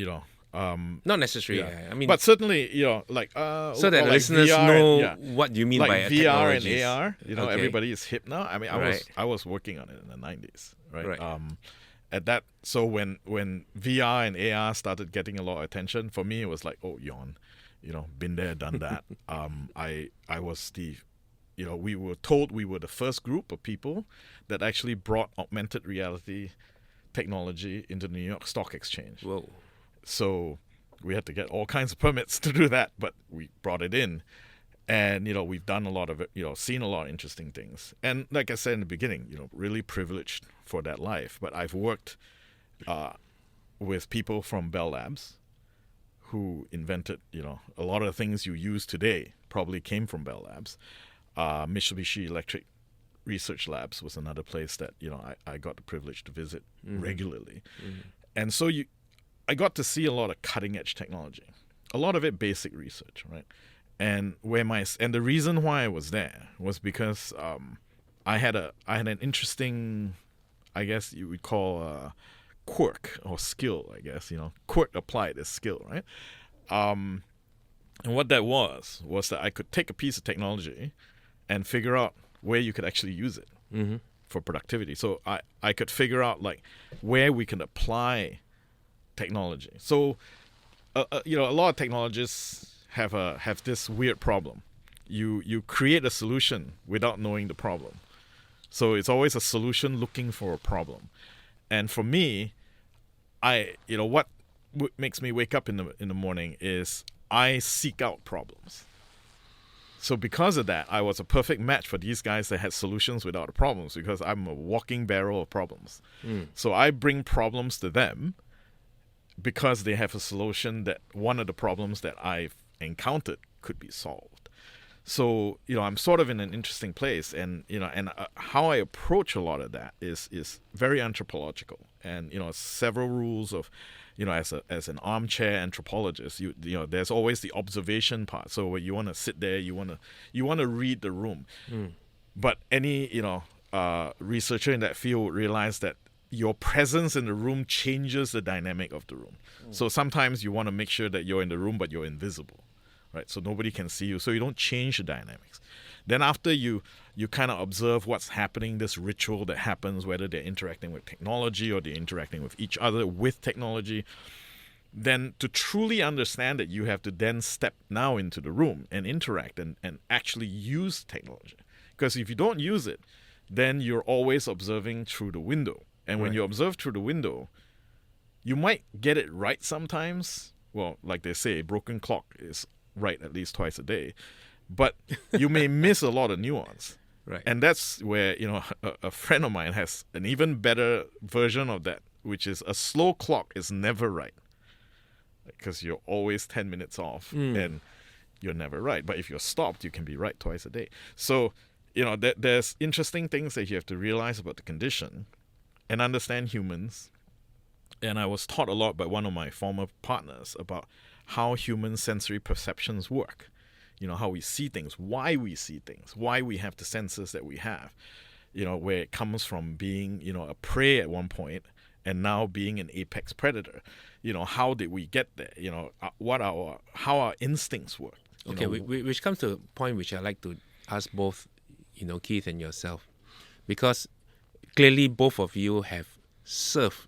not necessarily. Yeah. I mean, but certainly, like so that listeners VR know what you mean like by VR and technologies. AR. Everybody is hip now. I mean, I was working on it in the 90s, right? At that, so when VR and AR started getting a lot of attention, for me it was like, oh, yawn, been there, done that. I was we were told we were the first group of people that actually brought augmented reality technology into the New York Stock Exchange. Whoa. So we had to get all kinds of permits to do that, but we brought it in. And, we've done a lot of it, seen a lot of interesting things. And like I said in the beginning, really privileged for that life. But I've worked with people from Bell Labs who invented, a lot of the things you use today probably came from Bell Labs. Mitsubishi Electric Research Labs was another place that, I got the privilege to visit regularly. And so I got to see a lot of cutting edge technology, a lot of it basic research, right? And the reason why I was there was because I had an interesting, I guess you would call quirk or skill, I guess, quirk applied as skill, right? And what that was that I could take a piece of technology and figure out where you could actually use it for productivity. So I could figure out like where we can apply technology. So a lot of technologists have this weird problem. You create a solution without knowing the problem. So it's always a solution looking for a problem. And for me, what makes me wake up in the morning is I seek out problems. So because of that, I was a perfect match for these guys that had solutions without problems, because I'm a walking barrel of problems. So I bring problems to them because they have a solution that one of the problems that I've encountered could be solved. So, I'm sort of in an interesting place, and, how I approach a lot of that is very anthropological. And, several rules of, as an armchair anthropologist, there's always the observation part. So you want to sit there, you want to read the room. But any, researcher in that field would realize that your presence in the room changes the dynamic of the room. So sometimes you want to make sure that you're in the room, but you're invisible, right? So nobody can see you. So you don't change the dynamics. Then after you kind of observe what's happening, this ritual that happens, whether they're interacting with technology or they're interacting with each other with technology, then to truly understand it, you have to then step now into the room and interact and actually use technology. Because if you don't use it, then you're always observing through the window. And when you observe through the window, you might get it right sometimes. Well, like they say, a broken clock is right at least twice a day. But you may miss a lot of nuance. Right. And that's where, a friend of mine has an even better version of that, which is a slow clock is never right. Because you're always 10 minutes off and you're never right. But if you're stopped, you can be right twice a day. So, there's interesting things that you have to realize about the condition and understand humans. And I was taught a lot by one of my former partners about how human sensory perceptions work. How we see things, why we see things, why we have the senses that we have. Where it comes from being, a prey at one point and now being an apex predator. How did we get there? How our instincts work. Okay, which comes to a point which I like to ask both, Keith and yourself, because clearly both of you have surfed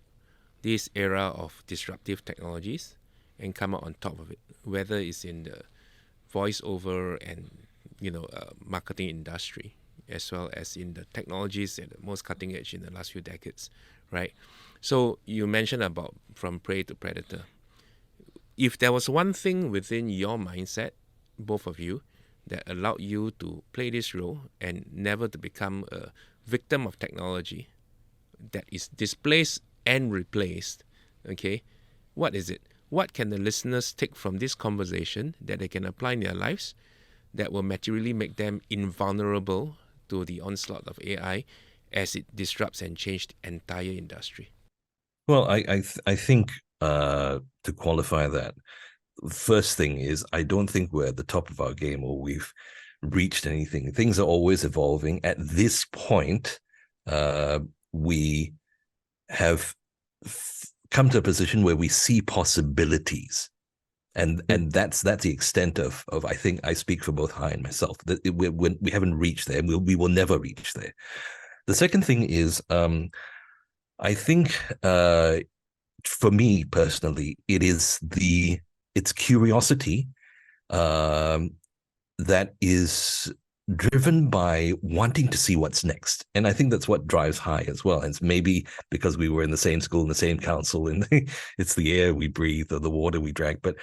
this era of disruptive technologies and come out on top of it, whether it's in the voiceover and marketing industry, as well as in the technologies at the most cutting edge in the last few decades, right? So you mentioned about from prey to predator. If there was one thing within your mindset, both of you, that allowed you to play this role and never to become a victim of technology that is displaced and replaced, okay, what is it? What can the listeners take from this conversation that they can apply in their lives that will materially make them invulnerable to the onslaught of AI as it disrupts and changes the entire industry? Well, I think to qualify that, first thing is I don't think we're at the top of our game or we've reached anything. Things are always evolving. At this point, we have come to a position where we see possibilities, and that's the extent of I think I speak for both Hai and myself that we haven't reached there, and we will never reach there. The second thing is I think for me personally, it's curiosity that is driven by wanting to see what's next. And I think that's what drives Hai as well. And it's maybe because we were in the same school, in the same council, and it's the air we breathe or the water we drank. But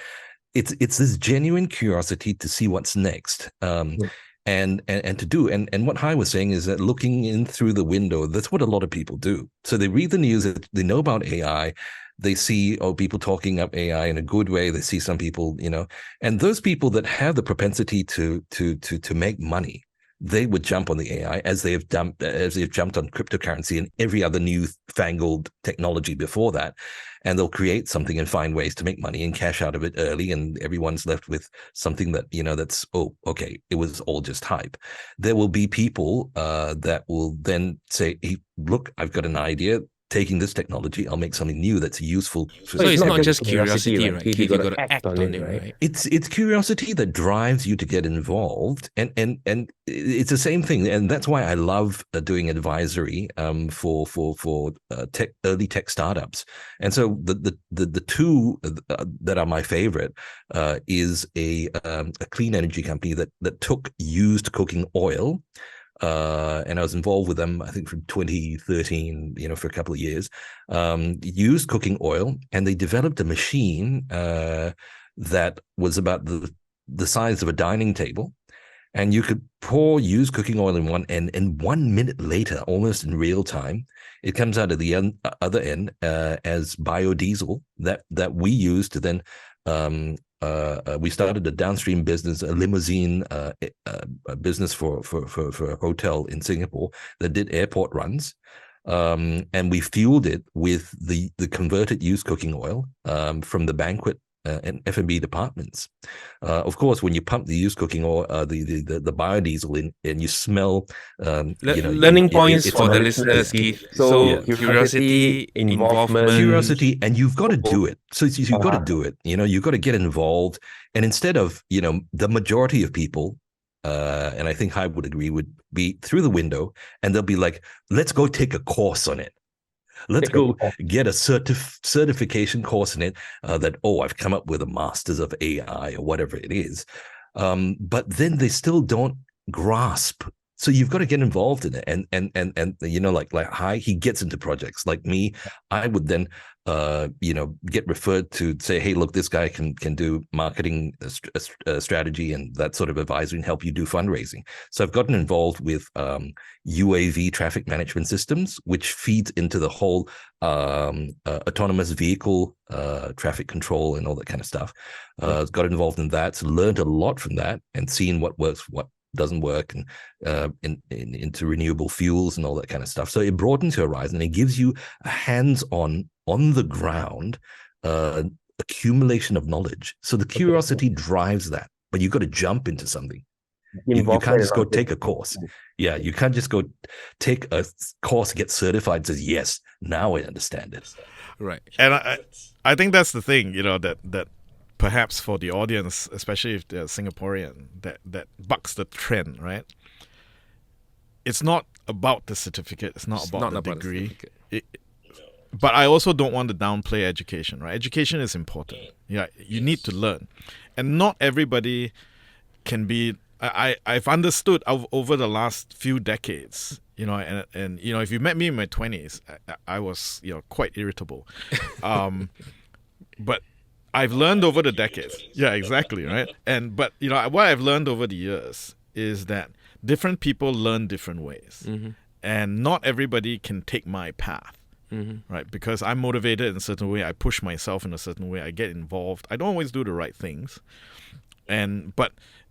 it's this genuine curiosity to see what's next. And to do. And what Hai was saying is that looking in through the window, that's what a lot of people do. So they read the news, they know about AI, they see people talking up AI in a good way. They see some people, and those people that have the propensity to make money, they would jump on the AI as they've jumped on cryptocurrency and every other newfangled technology before that. And they'll create something and find ways to make money and cash out of it early. And everyone's left with something that, that's, okay, it was all just hype. There will be people that will then say, hey, look, I've got an idea. Taking this technology, I'll make something new that's useful. So it's not just curiosity, right? You got to act on it, right? It's curiosity that drives you to get involved, and it's the same thing, and that's why I love doing advisory for early tech startups. And so the two that are my favorite is a clean energy company that took used cooking oil. And I was involved with them, I think, from 2013, for a couple of years, used cooking oil, and they developed a machine that was about the size of a dining table. and you could pour used cooking oil in one end, and 1 minute later, almost in real time, it comes out of the other end as biodiesel that we use to then we started a downstream business, a limousine a business for a hotel in Singapore that did airport runs. And we fueled it with the converted used cooking oil from the banquet and F&B departments. Of course, when you pump the used cooking oil, the biodiesel in, and you smell, learning points it's for the not- listeners, Keith. So, So curiosity, involvement. curiosity, and you've got to do it. So you've got to Uh-huh. do it. You've got to get involved. And instead of, the majority of people, and I think Hype would agree, would be through the window, and they'll be like, let's go take a course on it. Let's go get a certification course in it that, I've come up with a master's of AI or whatever it is. But then they still don't grasp. So you've got to get involved in it. And like Hai, he gets into projects. Like me, I would then get referred to say, hey, look, this guy can do marketing strategy and that sort of advisory and help you do fundraising. So I've gotten involved with UAV traffic management systems, which feeds into the whole autonomous vehicle traffic control and all that kind of stuff. Got involved in that, so learned a lot from that and seen what works, what doesn't work, and into renewable fuels and all that kind of stuff. So it broadens your horizon. It gives you a hands-on, on the ground accumulation of knowledge. So the curiosity drives that, but you've got to jump into something. You can't just go take a course. Yeah, you can't just go take a course, get certified, says, yes, now I understand it. Right. And I think that's the thing, that perhaps for the audience, especially if they're Singaporean, that bucks the trend, right? It's not about the certificate. It's not about the degree. But I also don't want to downplay education, right? Education is important. Yeah, you need to learn. And not everybody can be... I've understood over the last few decades, and if you met me in my 20s, I was, quite irritable. But I've learned over the decades. Yeah, exactly, right? But what I've learned over the years is that different people learn different ways. Mm-hmm. And not everybody can take my path. Mm-hmm. Right? Because I'm motivated in a certain way, I push myself in a certain way, I get involved. I don't always do the right things. And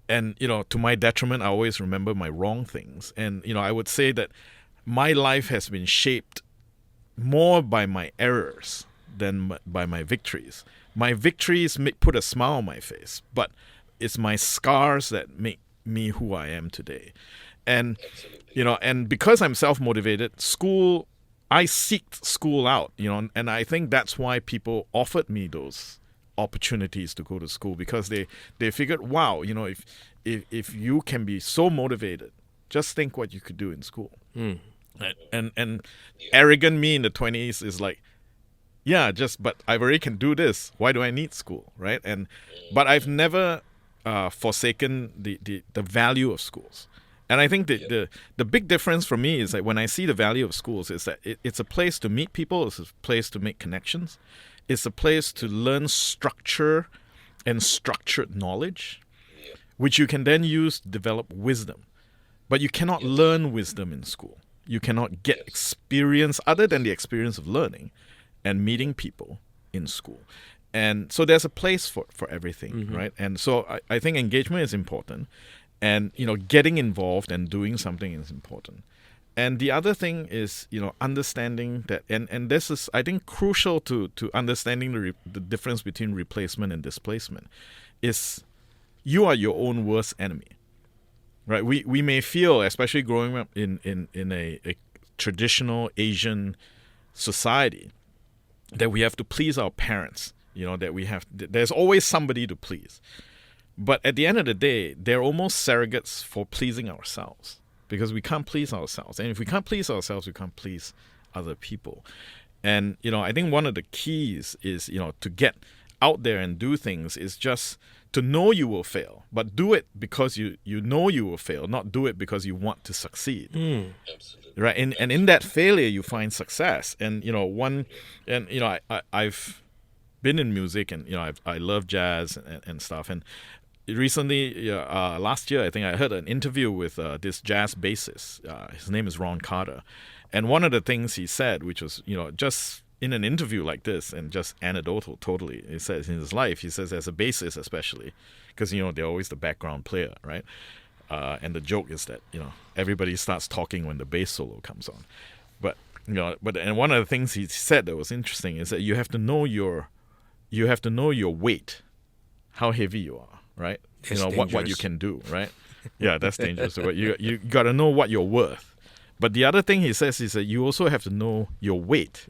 to my detriment, I always remember my wrong things. And I would say that my life has been shaped more by my errors than by my victories. My victories put a smile on my face, but it's my scars that make me who I am today. And and because I'm self-motivated, I seeked school out, and I think that's why people offered me those opportunities to go to school, because they figured, wow, if you can be so motivated, just think what you could do in school. Mm. And arrogant me in the 20s is like, yeah, but I already can do this. Why do I need school, right? But I've never forsaken the value of schools. And I think the big difference for me is that when I see the value of schools is that it's a place to meet people, it's a place to make connections, it's a place to learn structure and structured knowledge, which you can then use to develop wisdom. But you cannot learn wisdom in school. You cannot get experience other than the experience of learning and meeting people in school. And so there's a place for everything, mm-hmm. right? And so I think engagement is important. And, getting involved and doing something is important. And the other thing is, understanding that, and this is, I think, crucial to understanding the difference between replacement and displacement, is you are your own worst enemy, right? We may feel, especially growing up in a traditional Asian society, that we have to please our parents, that there's always somebody to please. But at the end of the day, they're almost surrogates for pleasing ourselves, because we can't please ourselves. And if we can't please ourselves, we can't please other people. And, I think one of the keys is, to get out there and do things is just to know you will fail, but do it because you know you will fail, not do it because you want to succeed. Mm. Right. And in that failure, you find success. And, I've been in music, and, I love jazz and stuff. And recently, last year, I think I heard an interview with this jazz bassist. His name is Ron Carter. And one of the things he said, which was, just in an interview like this and just anecdotal totally, he says in his life, he says as a bassist especially, because, they're always the background player, right? And the joke is that, everybody starts talking when the bass solo comes on. But, and one of the things he said that was interesting is that you have to know your weight, how heavy you are, right? That's what you can do, right? Yeah, that's dangerous. But you got to know what you're worth. But the other thing he says is that you also have to know your weight.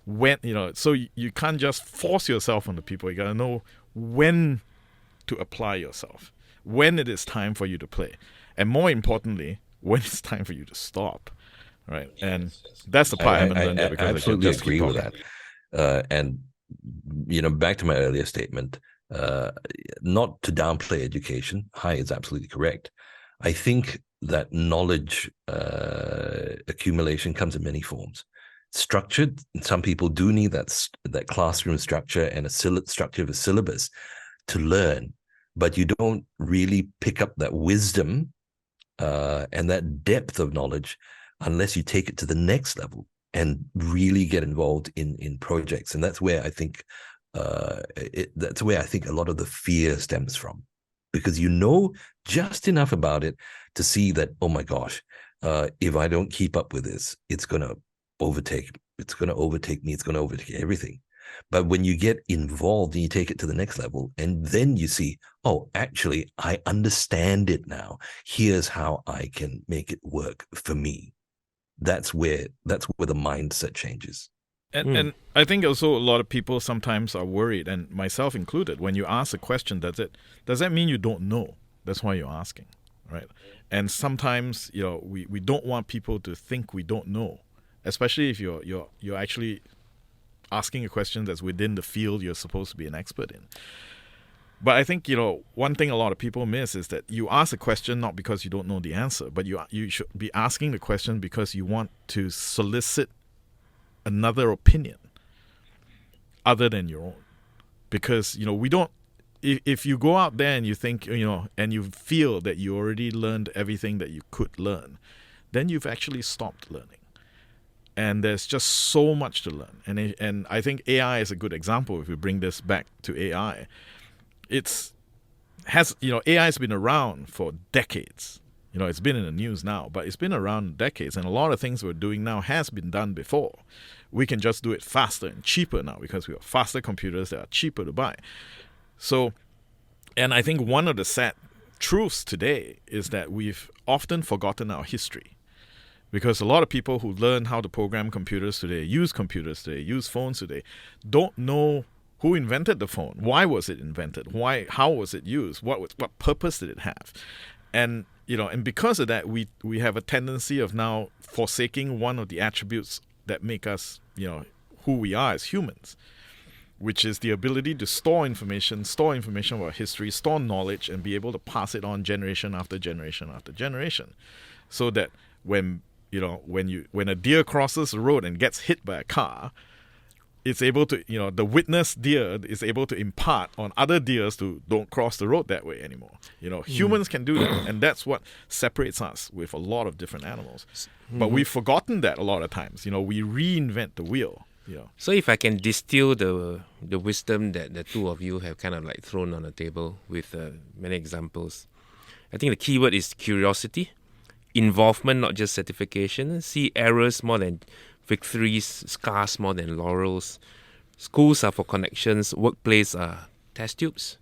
When so you can't just force yourself on the people. You got to know when to apply yourself, when it is time for you to play, and more importantly, when it's time for you to stop, right? And that's the part I haven't learned yet because I absolutely just agree keep with talking. that. And back to my earlier statement, not to downplay education. Hi is absolutely correct. I think that knowledge accumulation comes in many forms. Structured, some people do need that classroom structure and a structure of a syllabus to learn, but you don't really pick up that wisdom and that depth of knowledge unless you take it to the next level and really get involved in projects. And that's where I think that's where I think a lot of the fear stems from, because just enough about it to see that, oh my gosh, if I don't keep up with this, it's going to overtake me, it's going to overtake everything. But when you get involved and you take it to the next level, and then you see, oh, actually, I understand it now. Here's how I can make it work for me. That's where the mindset changes. And I think also a lot of people sometimes are worried, and myself included, when you ask a question, does that mean you don't know? That's why you're asking, right? And sometimes, we don't want people to think we don't know, especially if you're actually asking a question that's within the field you're supposed to be an expert in. But I think, one thing a lot of people miss is that you ask a question not because you don't know the answer, but you should be asking the question because you want to solicit another opinion other than your own. Because, we don't, if you go out there and you think, and you feel that you already learned everything that you could learn, then you've actually stopped learning. And there's just so much to learn. And I think AI is a good example. If we bring this back to AI, AI has been around for decades. It's been in the news now, but it's been around decades. And a lot of things we're doing now has been done before. We can just do it faster and cheaper now because we have faster computers that are cheaper to buy. So, and I think one of the sad truths today is that we've often forgotten our history. Because a lot of people who learn how to program computers today, use phones today, don't know who invented the phone. Why was it invented? How was it used? What purpose did it have? And and because of that, we have a tendency of now forsaking one of the attributes that make us, who we are as humans, which is the ability to store information about history, store knowledge, and be able to pass it on generation after generation after generation, so that when a deer crosses the road and gets hit by a car, it's able to, the witness deer is able to impart on other deers to don't cross the road that way anymore. Humans can do that, and that's what separates us with a lot of different animals. But we've forgotten that a lot of times. We reinvent the wheel. So if I can distill the wisdom that the two of you have kind of like thrown on the table with many examples, I think the key word is curiosity. Involvement, not just certification. See errors more than victories, scars more than laurels. Schools are for connections, workplace are test tubes.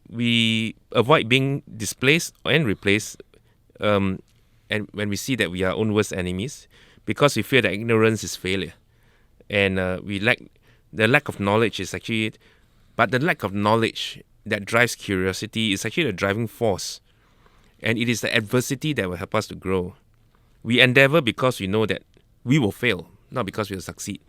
We avoid being displaced and replaced, and when we see that we are our own worst enemies, because we fear that ignorance is failure. And the lack of knowledge is actually, but the lack of knowledge that drives curiosity is actually the driving force. And it is the adversity that will help us to grow. We endeavor because we know that we will fail, not because we will succeed.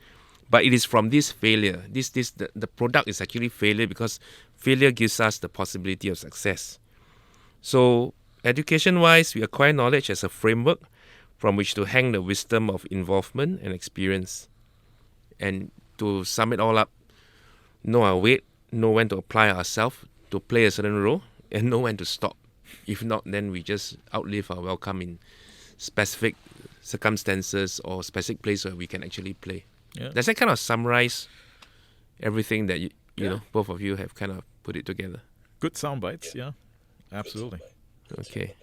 But it is from this failure, the product is actually failure, because failure gives us the possibility of success. So, education-wise, we acquire knowledge as a framework from which to hang the wisdom of involvement and experience. And to sum it all up, know our weight, know when to apply ourselves to play a certain role and know when to stop. If not, then we just outlive our welcome in specific circumstances or specific place where we can actually play. Yeah. Does that kind of summarize everything that you know both of you have kind of put it together? Good sound bites. Yeah, absolutely. Okay.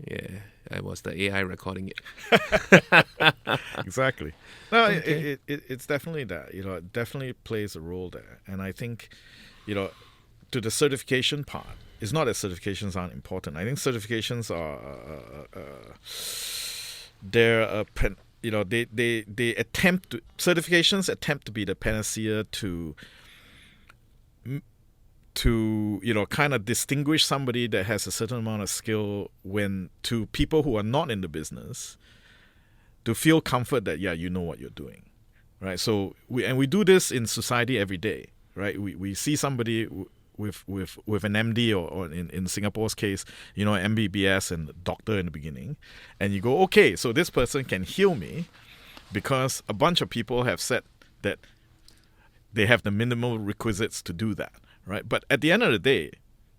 Yeah, I was the AI recording it. Exactly. No, Okay. it's definitely that. It definitely plays a role there. And I think, to the certification part, it's not that certifications aren't important. I think certifications are they're a they attempt to certifications attempt to be the panacea to kind of distinguish somebody that has a certain amount of skill when to people who are not in the business, to feel comfort that you know what you're doing, right? So we do this in society every day, right? We see somebody with an MD or in Singapore's case, MBBS and doctor in the beginning, and you go, okay, so this person can heal me because a bunch of people have said that they have the minimal requisites to do that, right? But at the end of the day,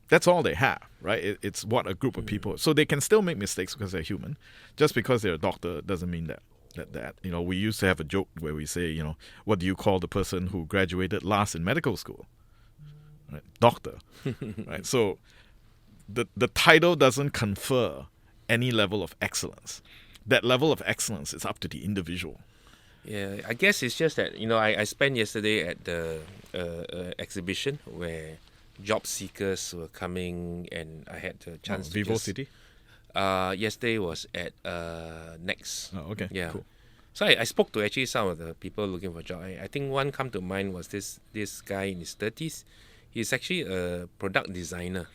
that's all they have, right? It's what a group of people. So they can still make mistakes because they're human. Just because they're a doctor doesn't mean that we used to have a joke where we say, what do you call the person who graduated last in medical school? Right? Doctor, right? So the title doesn't confer any level of excellence. That level of excellence is up to the individual. Yeah, I guess it's just that I spent yesterday at the exhibition where job seekers were coming, and I had the chance to Vivo City. Yesterday was at Next. Oh, okay. Yeah. Cool. So I spoke to actually some of the people looking for a job. I think one come to mind was this guy in his 30s. He's actually a product designer,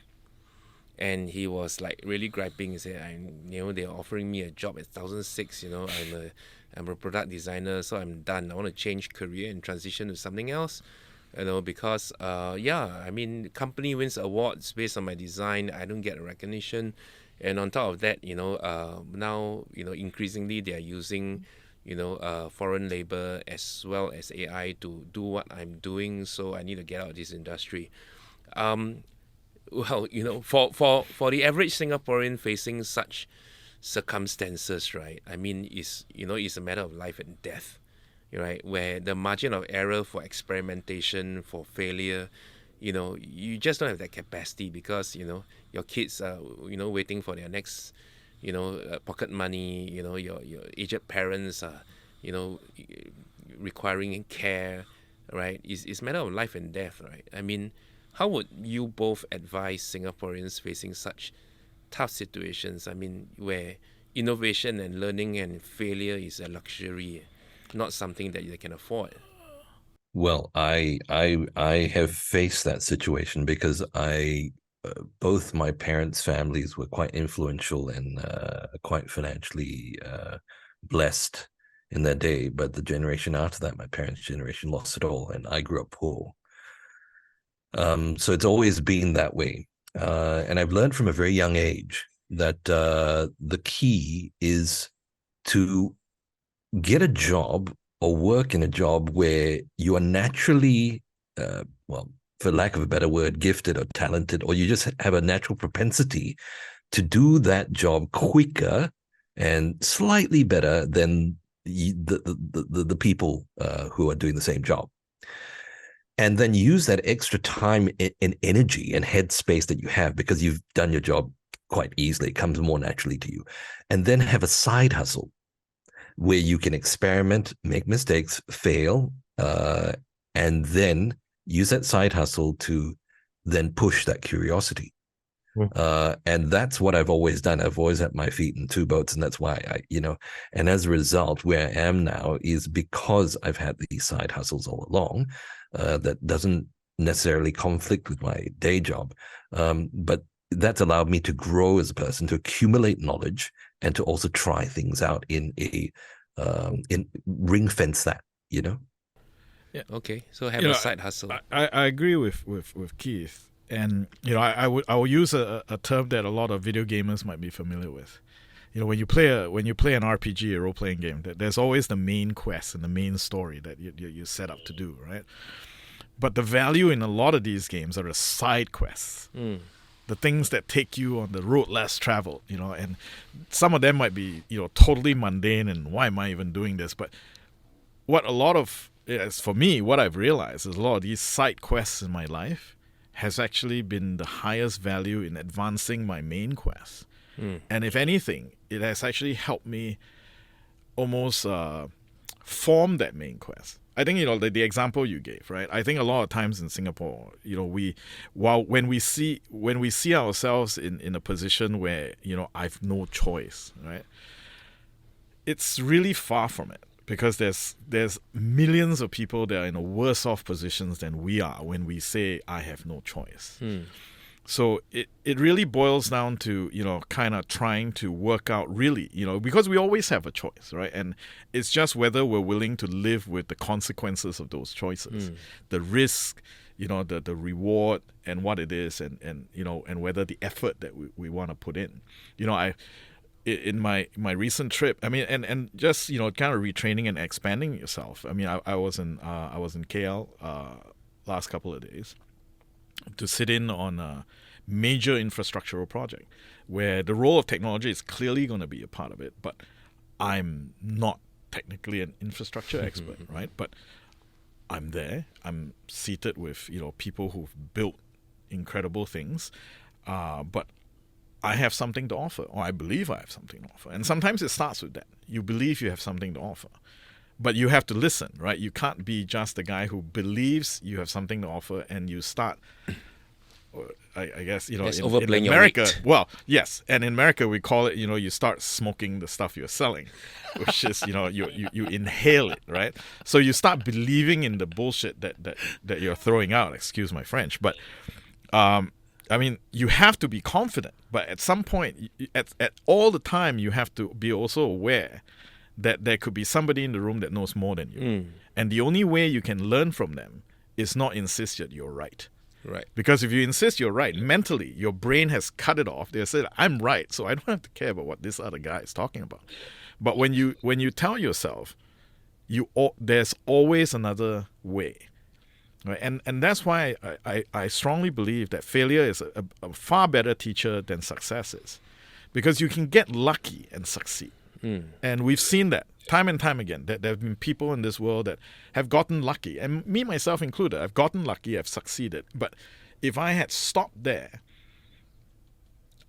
and he was like really griping. He said, they're offering me a job at 1,006. I'm a product designer, so I'm done. I want to change career and transition to something else. Because company wins awards based on my design. I don't get recognition, and on top of that, now increasingly they are using foreign labor as well as AI to do what I'm doing. So I need to get out of this industry. For the average Singaporean facing such circumstances, right? I mean, it's a matter of life and death, right? Where the margin of error for experimentation, for failure, you just don't have that capacity because your kids are waiting for their next pocket money. Your aged parents are requiring care, right? It's a matter of life and death, right? I mean, how would you both advise Singaporeans facing such tough situations? I mean, where innovation and learning and failure is a luxury, not something that they can afford. Well, I have faced that situation because both my parents' families were quite influential and quite financially blessed in their day. But the generation after that, my parents' generation, lost it all, and I grew up poor. So it's always been that way. And I've learned from a very young age that the key is to get a job or work in a job where you are naturally, for lack of a better word, gifted or talented, or you just have a natural propensity to do that job quicker and slightly better than the people who are doing the same job. And then use that extra time and energy and headspace that you have because you've done your job quite easily. It comes more naturally to you. And then have a side hustle where you can experiment, make mistakes, fail, and then use that side hustle to then push that curiosity. And that's what I've always done. I've always had my feet in two boats, and that's why and as a result, where I am now is because I've had these side hustles all along. That doesn't necessarily conflict with my day job, but that's allowed me to grow as a person, to accumulate knowledge, and to also try things out in ring fence that. Yeah. Okay, so have a side hustle. I agree with Keith, and I will use a term that a lot of video gamers might be familiar with. When you play an RPG, a role-playing game, there's always the main quest and the main story that you set up to do, right? But the value in a lot of these games are the side quests. The things that take you on the road less traveled, and some of them might be, totally mundane and why am I even doing this? But for me, what I've realized is a lot of these side quests in my life has actually been the highest value in advancing my main quest. And if anything, it has actually helped me almost form that main quest. I think, the example you gave, right? I think a lot of times in Singapore, when we see ourselves in a position where, I've no choice, right? It's really far from it, because there's millions of people that are in a worse off positions than we are when we say I have no choice. So it really boils down to, kind of trying to work out really, because we always have a choice, right? And it's just whether we're willing to live with the consequences of those choices, the risk, the reward and what it is, and whether the effort that we want to put in. In my recent trip, I mean, and just, kind of retraining and expanding yourself. I mean, I was in KL last couple of days to sit in on a major infrastructural project where the role of technology is clearly going to be a part of it, but I'm not technically an infrastructure expert, right? But I'm there. I'm seated with, people who've built incredible things, but I have something to offer, or I believe I have something to offer. And sometimes it starts with that. You believe you have something to offer. But you have to listen, right? You can't be just the guy who believes you have something to offer and you start, I guess, in America. Well, yes. And in America, we call it, you start smoking the stuff you're selling, which is, you inhale it, right? So you start believing in the bullshit that you're throwing out, excuse my French. But, I mean, you have to be confident. But at some point, at all the time, you have to be also aware that there could be somebody in the room that knows more than you. And the only way you can learn from them is not insist that you're right. Right. Because if you insist you're right, mentally, your brain has cut it off. They said, I'm right, so I don't have to care about what this other guy is talking about. But when you tell yourself, there's always another way. Right? And that's why I strongly believe that failure is a far better teacher than success is. Because you can get lucky and succeed. And we've seen that time and time again, that there have been people in this world that have gotten lucky, and me myself included. I've gotten lucky, I've succeeded. But if I had stopped there,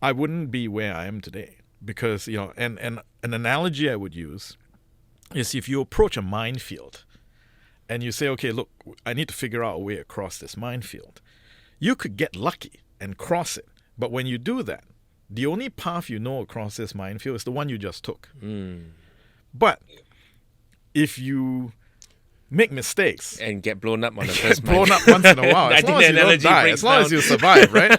I wouldn't be where I am today. Because, and an analogy I would use is if you approach a minefield and you say, okay, look, I need to figure out a way across this minefield. You could get lucky and cross it. But when you do that, the only path you know across this minefield is the one you just took. But if you make mistakes and get blown up on the first blown up once in a while, as long as you don't die, as long as you survive, right?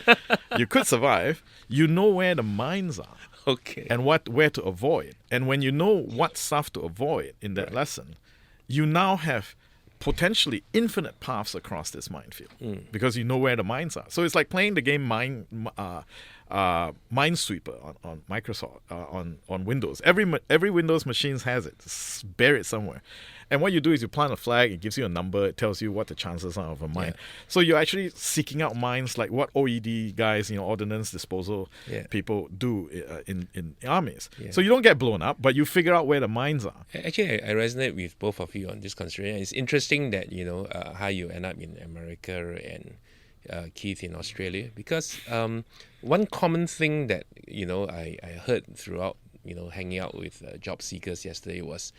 You could survive. You know where the mines are. Okay. And where to avoid. And when you know what stuff to avoid in that lesson, you now have potentially infinite paths across this minefield because you know where the mines are. So it's like playing the game Minesweeper on Microsoft on Windows. Every Windows machine has it. It's buried somewhere. And what you do is you plant a flag. It gives you a number. It tells you what the chances are of a mine. Yeah. So you're actually seeking out mines like what OED guys, ordnance disposal people do in armies. Yeah. So you don't get blown up, but you figure out where the mines are. Actually, I resonate with both of you on this consideration. It's interesting that how you end up in America and Keith in Australia, because one common thing that I heard throughout hanging out with job seekers yesterday was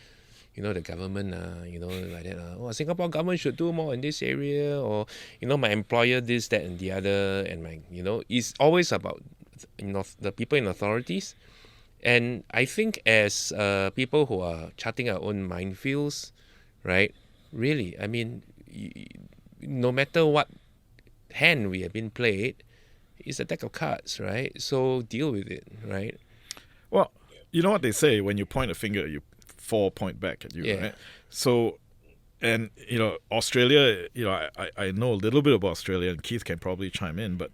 the government like that Singapore government should do more in this area, or my employer this, that and the other, and my it's always about the people in authorities. And I think as people who are charting our own minefields, right, really, I mean, no matter what hand we have been played, it's a deck of cards, right? So deal with it, right? Well, you know what they say, when you point a finger, you point back at you, right? So, and Australia, I know a little bit about Australia, and Keith can probably chime in, but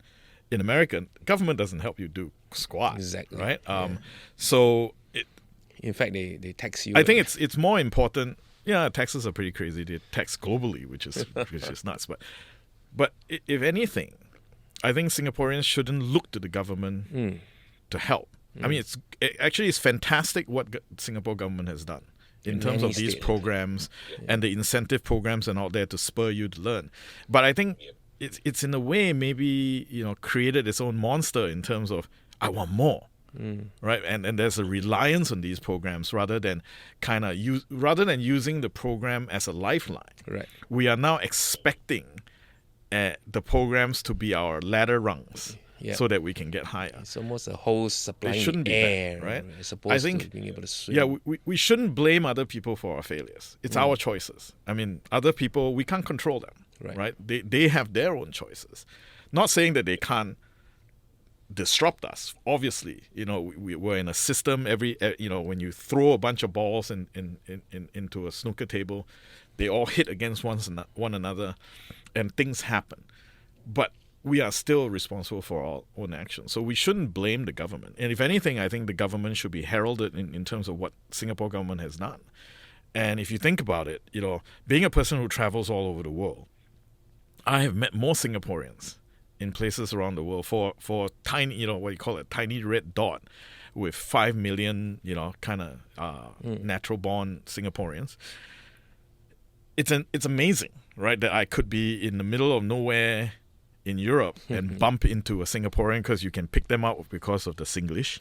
in America, government doesn't help you do squat, exactly, right? So in fact, they tax you. I think it's more important. Yeah, taxes are pretty crazy. They tax globally, which is nuts. But But if anything, I think Singaporeans shouldn't look to the government to help. I mean, it's fantastic what Singapore government has done in terms many of these states. programs and the incentive programs and out there to spur you to learn. But I think it's in a way maybe, created its own monster in terms of I want more. Right, and there's a reliance on these programs rather than using the program as a lifeline. Right. We are now expecting the programs to be our ladder rungs, Yeah. so that we can get higher. It's almost a hose supplying shouldn't be air, that, right? As opposed I think, to being able to swim. Yeah, we shouldn't blame other people for our failures. It's our choices. I mean, other people, we can't control them, right? They have their own choices. Not saying that they can't disrupt us. Obviously, we're in a system. When you throw a bunch of balls into a snooker table, they all hit against one another, and things happen. But we are still responsible for our own actions. So we shouldn't blame the government. And if anything, I think the government should be heralded in terms of what Singapore government has done. And if you think about it, being a person who travels all over the world, I have met more Singaporeans in places around the world for tiny, what you call it, tiny red dot with 5 million, natural born Singaporeans. It's amazing, right? That I could be in the middle of nowhere in Europe and bump into a Singaporean because you can pick them up because of the Singlish.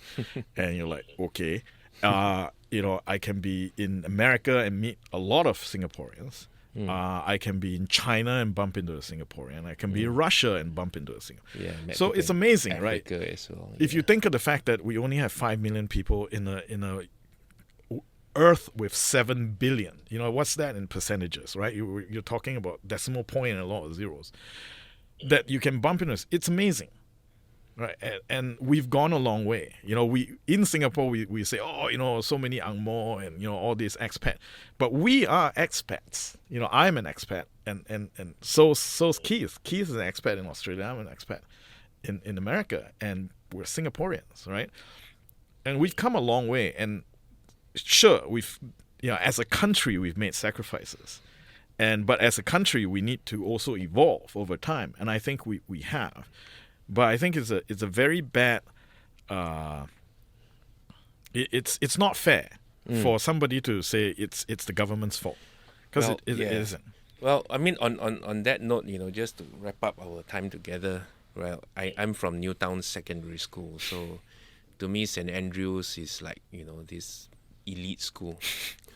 And you're like, okay. I can be in America and meet a lot of Singaporeans. I can be in China and bump into a Singaporean. I can be in Russia and bump into a Singaporean. Yeah, So it's amazing, Africa right? As well. If you think of the fact that we only have 5 million people in a Earth with 7 billion, what's that in percentages, right? You're talking about decimal point and a lot of zeros. That you can bump into, it's amazing, right? And we've gone a long way. In Singapore we say, so many Ang Mo and all these expat, but we are expats. I'm an expat, and so's Keith. Keith is an expat in Australia. I'm an expat in America, and we're Singaporeans, right? And we've come a long way. And sure, we've as a country we've made sacrifices. But as a country, we need to also evolve over time, and I think we have. But I think it's a very bad. It's not fair for somebody to say it's the government's fault, because it isn't. Well, I mean, on that note, just to wrap up our time together. Well, I'm from Newtown Secondary School, so to me, St. Andrews is like this elite school.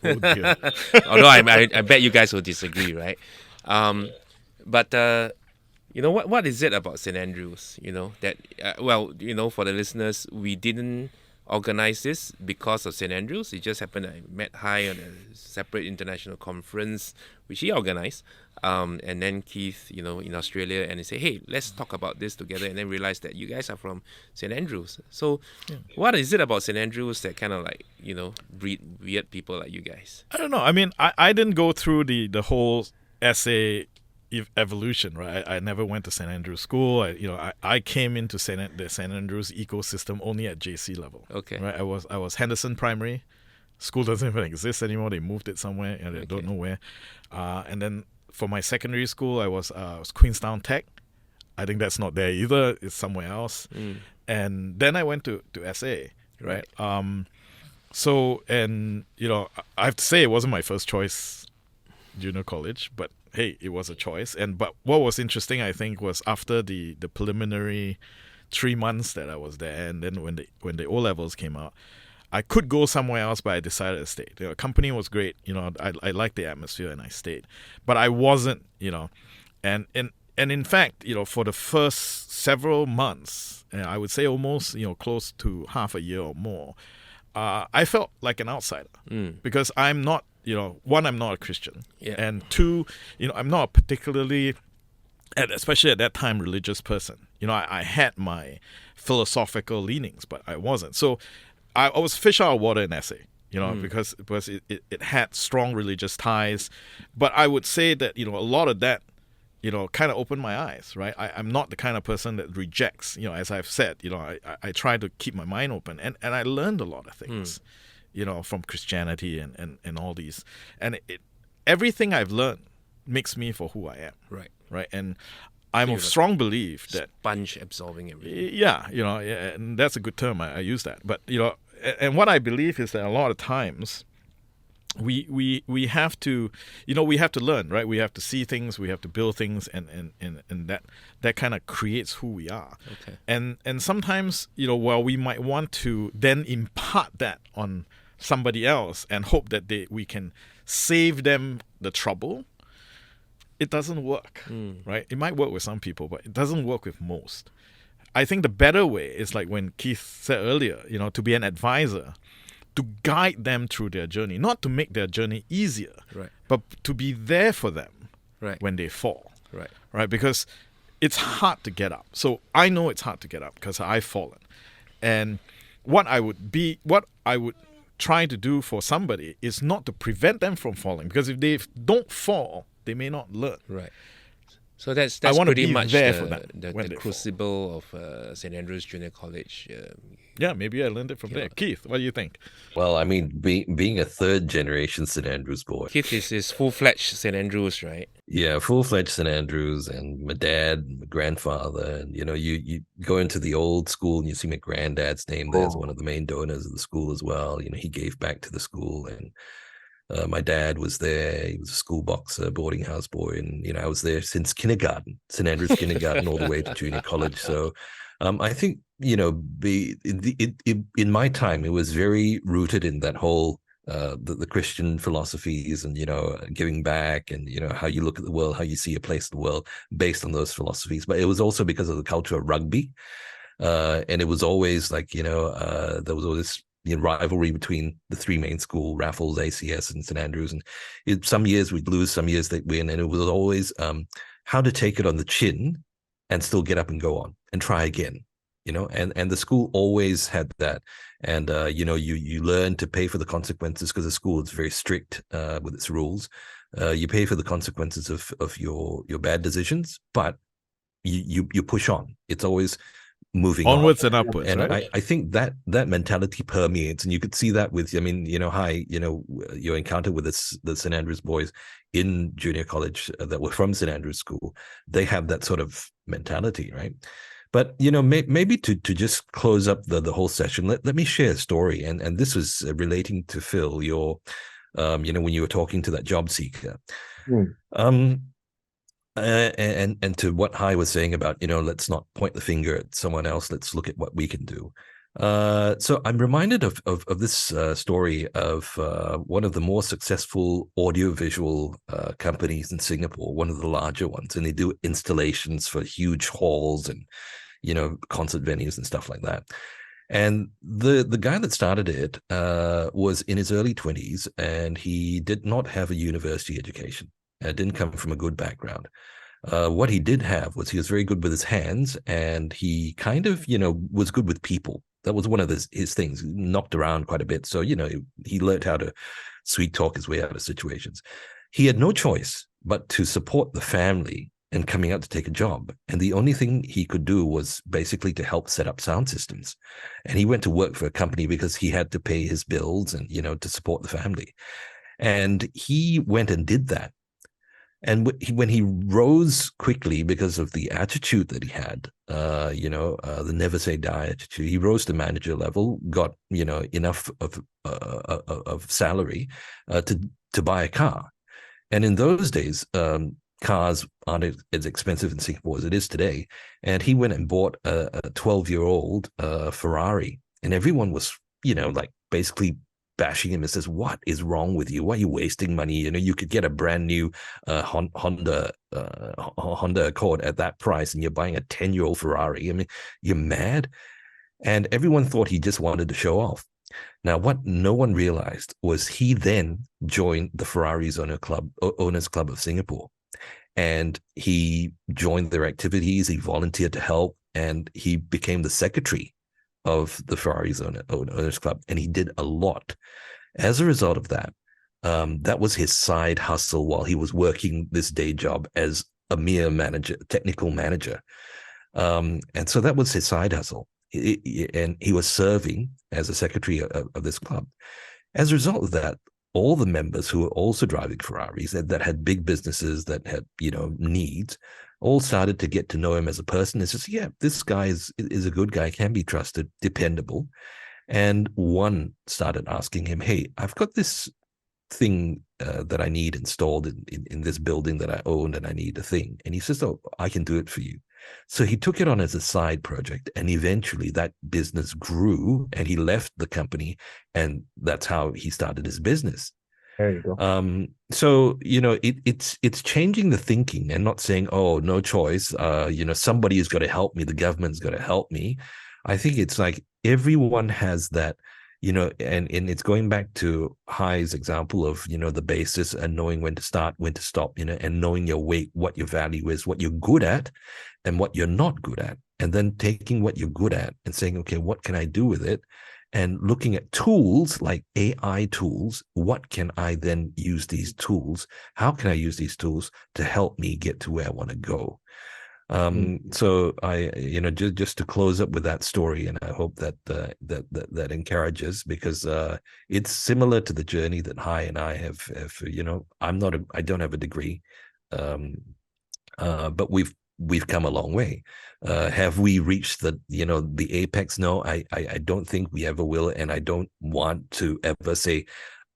Oh, dear. Although I bet you guys will disagree, right? But what is it about St. Andrews? That for the listeners, we didn't organize this because of St. Andrews. It just happened that I met Hai on a separate international conference which he organized, and then Keith, in Australia, and he said, hey, let's talk about this together, and then realized that you guys are from St. Andrews. So what is it about St. Andrews that kind of like, breed weird people like you guys? I don't know. I mean, I didn't go through the whole essay evolution, right? I never went to St. Andrews School. I came into the St. Andrews ecosystem only at JC level. Okay. Right. I was Henderson Primary. School doesn't even exist anymore. They moved it somewhere, and I don't know where. And then for my secondary school, I was Queenstown Tech. I think that's not there either. It's somewhere else. And then I went to SA, right? So, and I have to say it wasn't my first choice junior college, but hey, it was a choice. But what was interesting, I think, was after the preliminary 3 months that I was there, and then when the O levels came out, I could go somewhere else, but I decided to stay. The company was great, I liked the atmosphere, and I stayed. But I wasn't, and in fact, for the first several months, I would say almost, close to half a year or more, I felt like an outsider because I'm not. One, I'm not a Christian, and two, I'm not a particularly, especially at that time, religious person. I had my philosophical leanings, but I wasn't. So I was fish out of water in SA, because it had strong religious ties. But I would say that, a lot of that, kind of opened my eyes, right? I'm not the kind of person that rejects, as I've said, I try to keep my mind open, and I learned a lot of things. From Christianity and all these. And everything I've learned makes me for who I am. Right. Right. And I'm you're of like strong belief that sponge absorbing everything. yeah, and that's a good term. I use that. But and what I believe is that a lot of times we have to we have to learn, right? We have to see things, we have to build things, and that kind of creates who we are. Okay. And sometimes while we might want to then impart that on somebody else and hope that we can save them the trouble, it doesn't work, right? It might work with some people, but it doesn't work with most. I think the better way is like when Keith said earlier, to be an advisor, to guide them through their journey, not to make their journey easier, Right. but to be there for them Right. when they fall, Right. right? Because it's hard to get up. So I know it's hard to get up because I've fallen. And what I would try to do for somebody is not to prevent them from falling, because if they don't fall, they may not learn. Right. So that's I wanna pretty be much there the, for them the, when the they fall. crucible of St. Andrews Junior College. Yeah, maybe I learned it from there. Keith, what do you think? Well, I mean, being a third generation St. Andrews boy. Keith is full-fledged St. Andrews, right? Yeah, full-fledged St. Andrews, and my dad, my grandfather, and you go into the old school and you see my granddad's name there as one of the main donors of the school as well. He gave back to the school, and my dad was there. He was a school boxer, boarding house boy, and I was there since kindergarten, St. Andrews kindergarten, all the way to junior college. So I think in my time, it was very rooted in that whole the Christian philosophies, and giving back, and how you look at the world, how you see a place in the world based on those philosophies. But it was also because of the culture of rugby, and it was always like there was always rivalry between the three main school, Raffles, ACS, and St. Andrews. And some years we'd lose, some years they'd win. And it was always how to take it on the chin and still get up and go on and try again, and the school always had that. And, you learn to pay for the consequences, because the school is very strict with its rules. You pay for the consequences of your bad decisions, but you push on. It's always moving Onwards on. and upwards, And right? I think that mentality permeates, and you could see that with, your encounter with the St. Andrews boys in junior college that were from St. Andrews School. They have that sort of mentality, right? But maybe to just close up the whole session, let me share a story, and this was relating to Phil, your when you were talking to that job seeker. And to what Hai was saying about, let's not point the finger at someone else. Let's look at what we can do. So I'm reminded of this story of one of the more successful audiovisual companies in Singapore, one of the larger ones, and they do installations for huge halls and concert venues and stuff like that. And the guy that started it was in his early 20s, and he did not have a university education. Didn't come from a good background. What he did have was he was very good with his hands, and he kind of, was good with people. That was one of his things. He knocked around quite a bit. So, he learned how to sweet talk his way out of situations. He had no choice but to support the family and coming out to take a job. And the only thing he could do was basically to help set up sound systems. And he went to work for a company because he had to pay his bills and, to support the family. And he went and did that. And when he rose quickly because of the attitude that he had, the never say die attitude, he rose to manager level, got enough of salary to buy a car. And in those days, cars aren't as expensive in Singapore as it is today. And he went and bought a 12-year-old Ferrari, and everyone was basically bashing him and says, "What is wrong with you? Why are you wasting money? You could get a brand new Honda Accord at that price, and you're buying a 10-year-old Ferrari. I mean, you're mad." And everyone thought he just wanted to show off. Now, what no one realized was he then joined the Ferrari's Owners Club of Singapore, and he joined their activities. He volunteered to help, and he became the secretary of the Ferrari's Owners Club, and he did a lot. As a result of that, that was his side hustle while he was working this day job as a mere technical manager. And so that was his side hustle. And he was serving as a secretary of this club. As a result of that, all the members who were also driving Ferraris that had big businesses that had, needs, all started to get to know him as a person. It's just, yeah, this guy is a good guy, can be trusted, dependable. And one started asking him, hey, I've got this thing that I need installed in this building that I own, and I need a thing. And he says, oh, I can do it for you. So he took it on as a side project, and eventually that business grew, and he left the company, and that's how he started his business. There you go. So it's changing the thinking and not saying, oh, no choice. Somebody is going to help me. The government's going to help me. I think it's like everyone has that, and it's going back to Hai's example of, the basis and knowing when to start, when to stop, and knowing your weight, what your value is, what you're good at and what you're not good at. And then taking what you're good at and saying, okay, what can I do with it? And looking at tools like AI tools, what can I then use these tools? How can I use these tools to help me get to where I want to go? So I, just to close up with that story, and I hope that that encourages, because it's similar to the journey that Hai and I have. I don't have a degree, but we've come a long way. Have we reached the apex? No, I don't think we ever will, and I don't want to ever say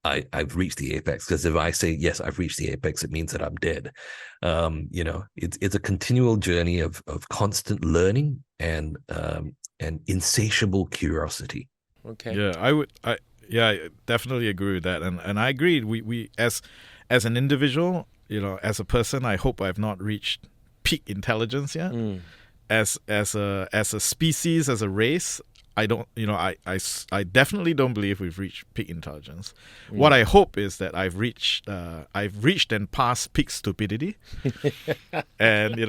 I've reached the apex, because if I say yes, I've reached the apex, it means that I'm dead. It's a continual journey of constant learning and insatiable curiosity. Okay. Yeah, I definitely agree with that, and I agree. We as an individual, as a person, I hope I've not reached peak intelligence yet. As a species, as a race, I don't, I definitely don't believe we've reached peak intelligence. What I hope is that I've reached and passed peak stupidity, and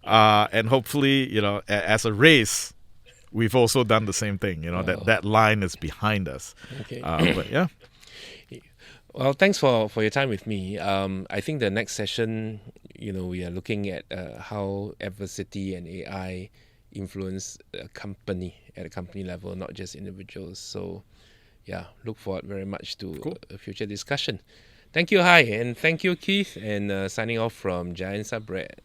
and hopefully, as a race, we've also done the same thing. That line is behind us. Okay. But yeah. Well, thanks for your time with me. I think the next session, we are looking at how adversity and AI influence a company at a company level, not just individuals. So, yeah, look forward very much to a future discussion. Thank you, Hai, and thank you, Keith, and signing off from GAints ARE BREAD.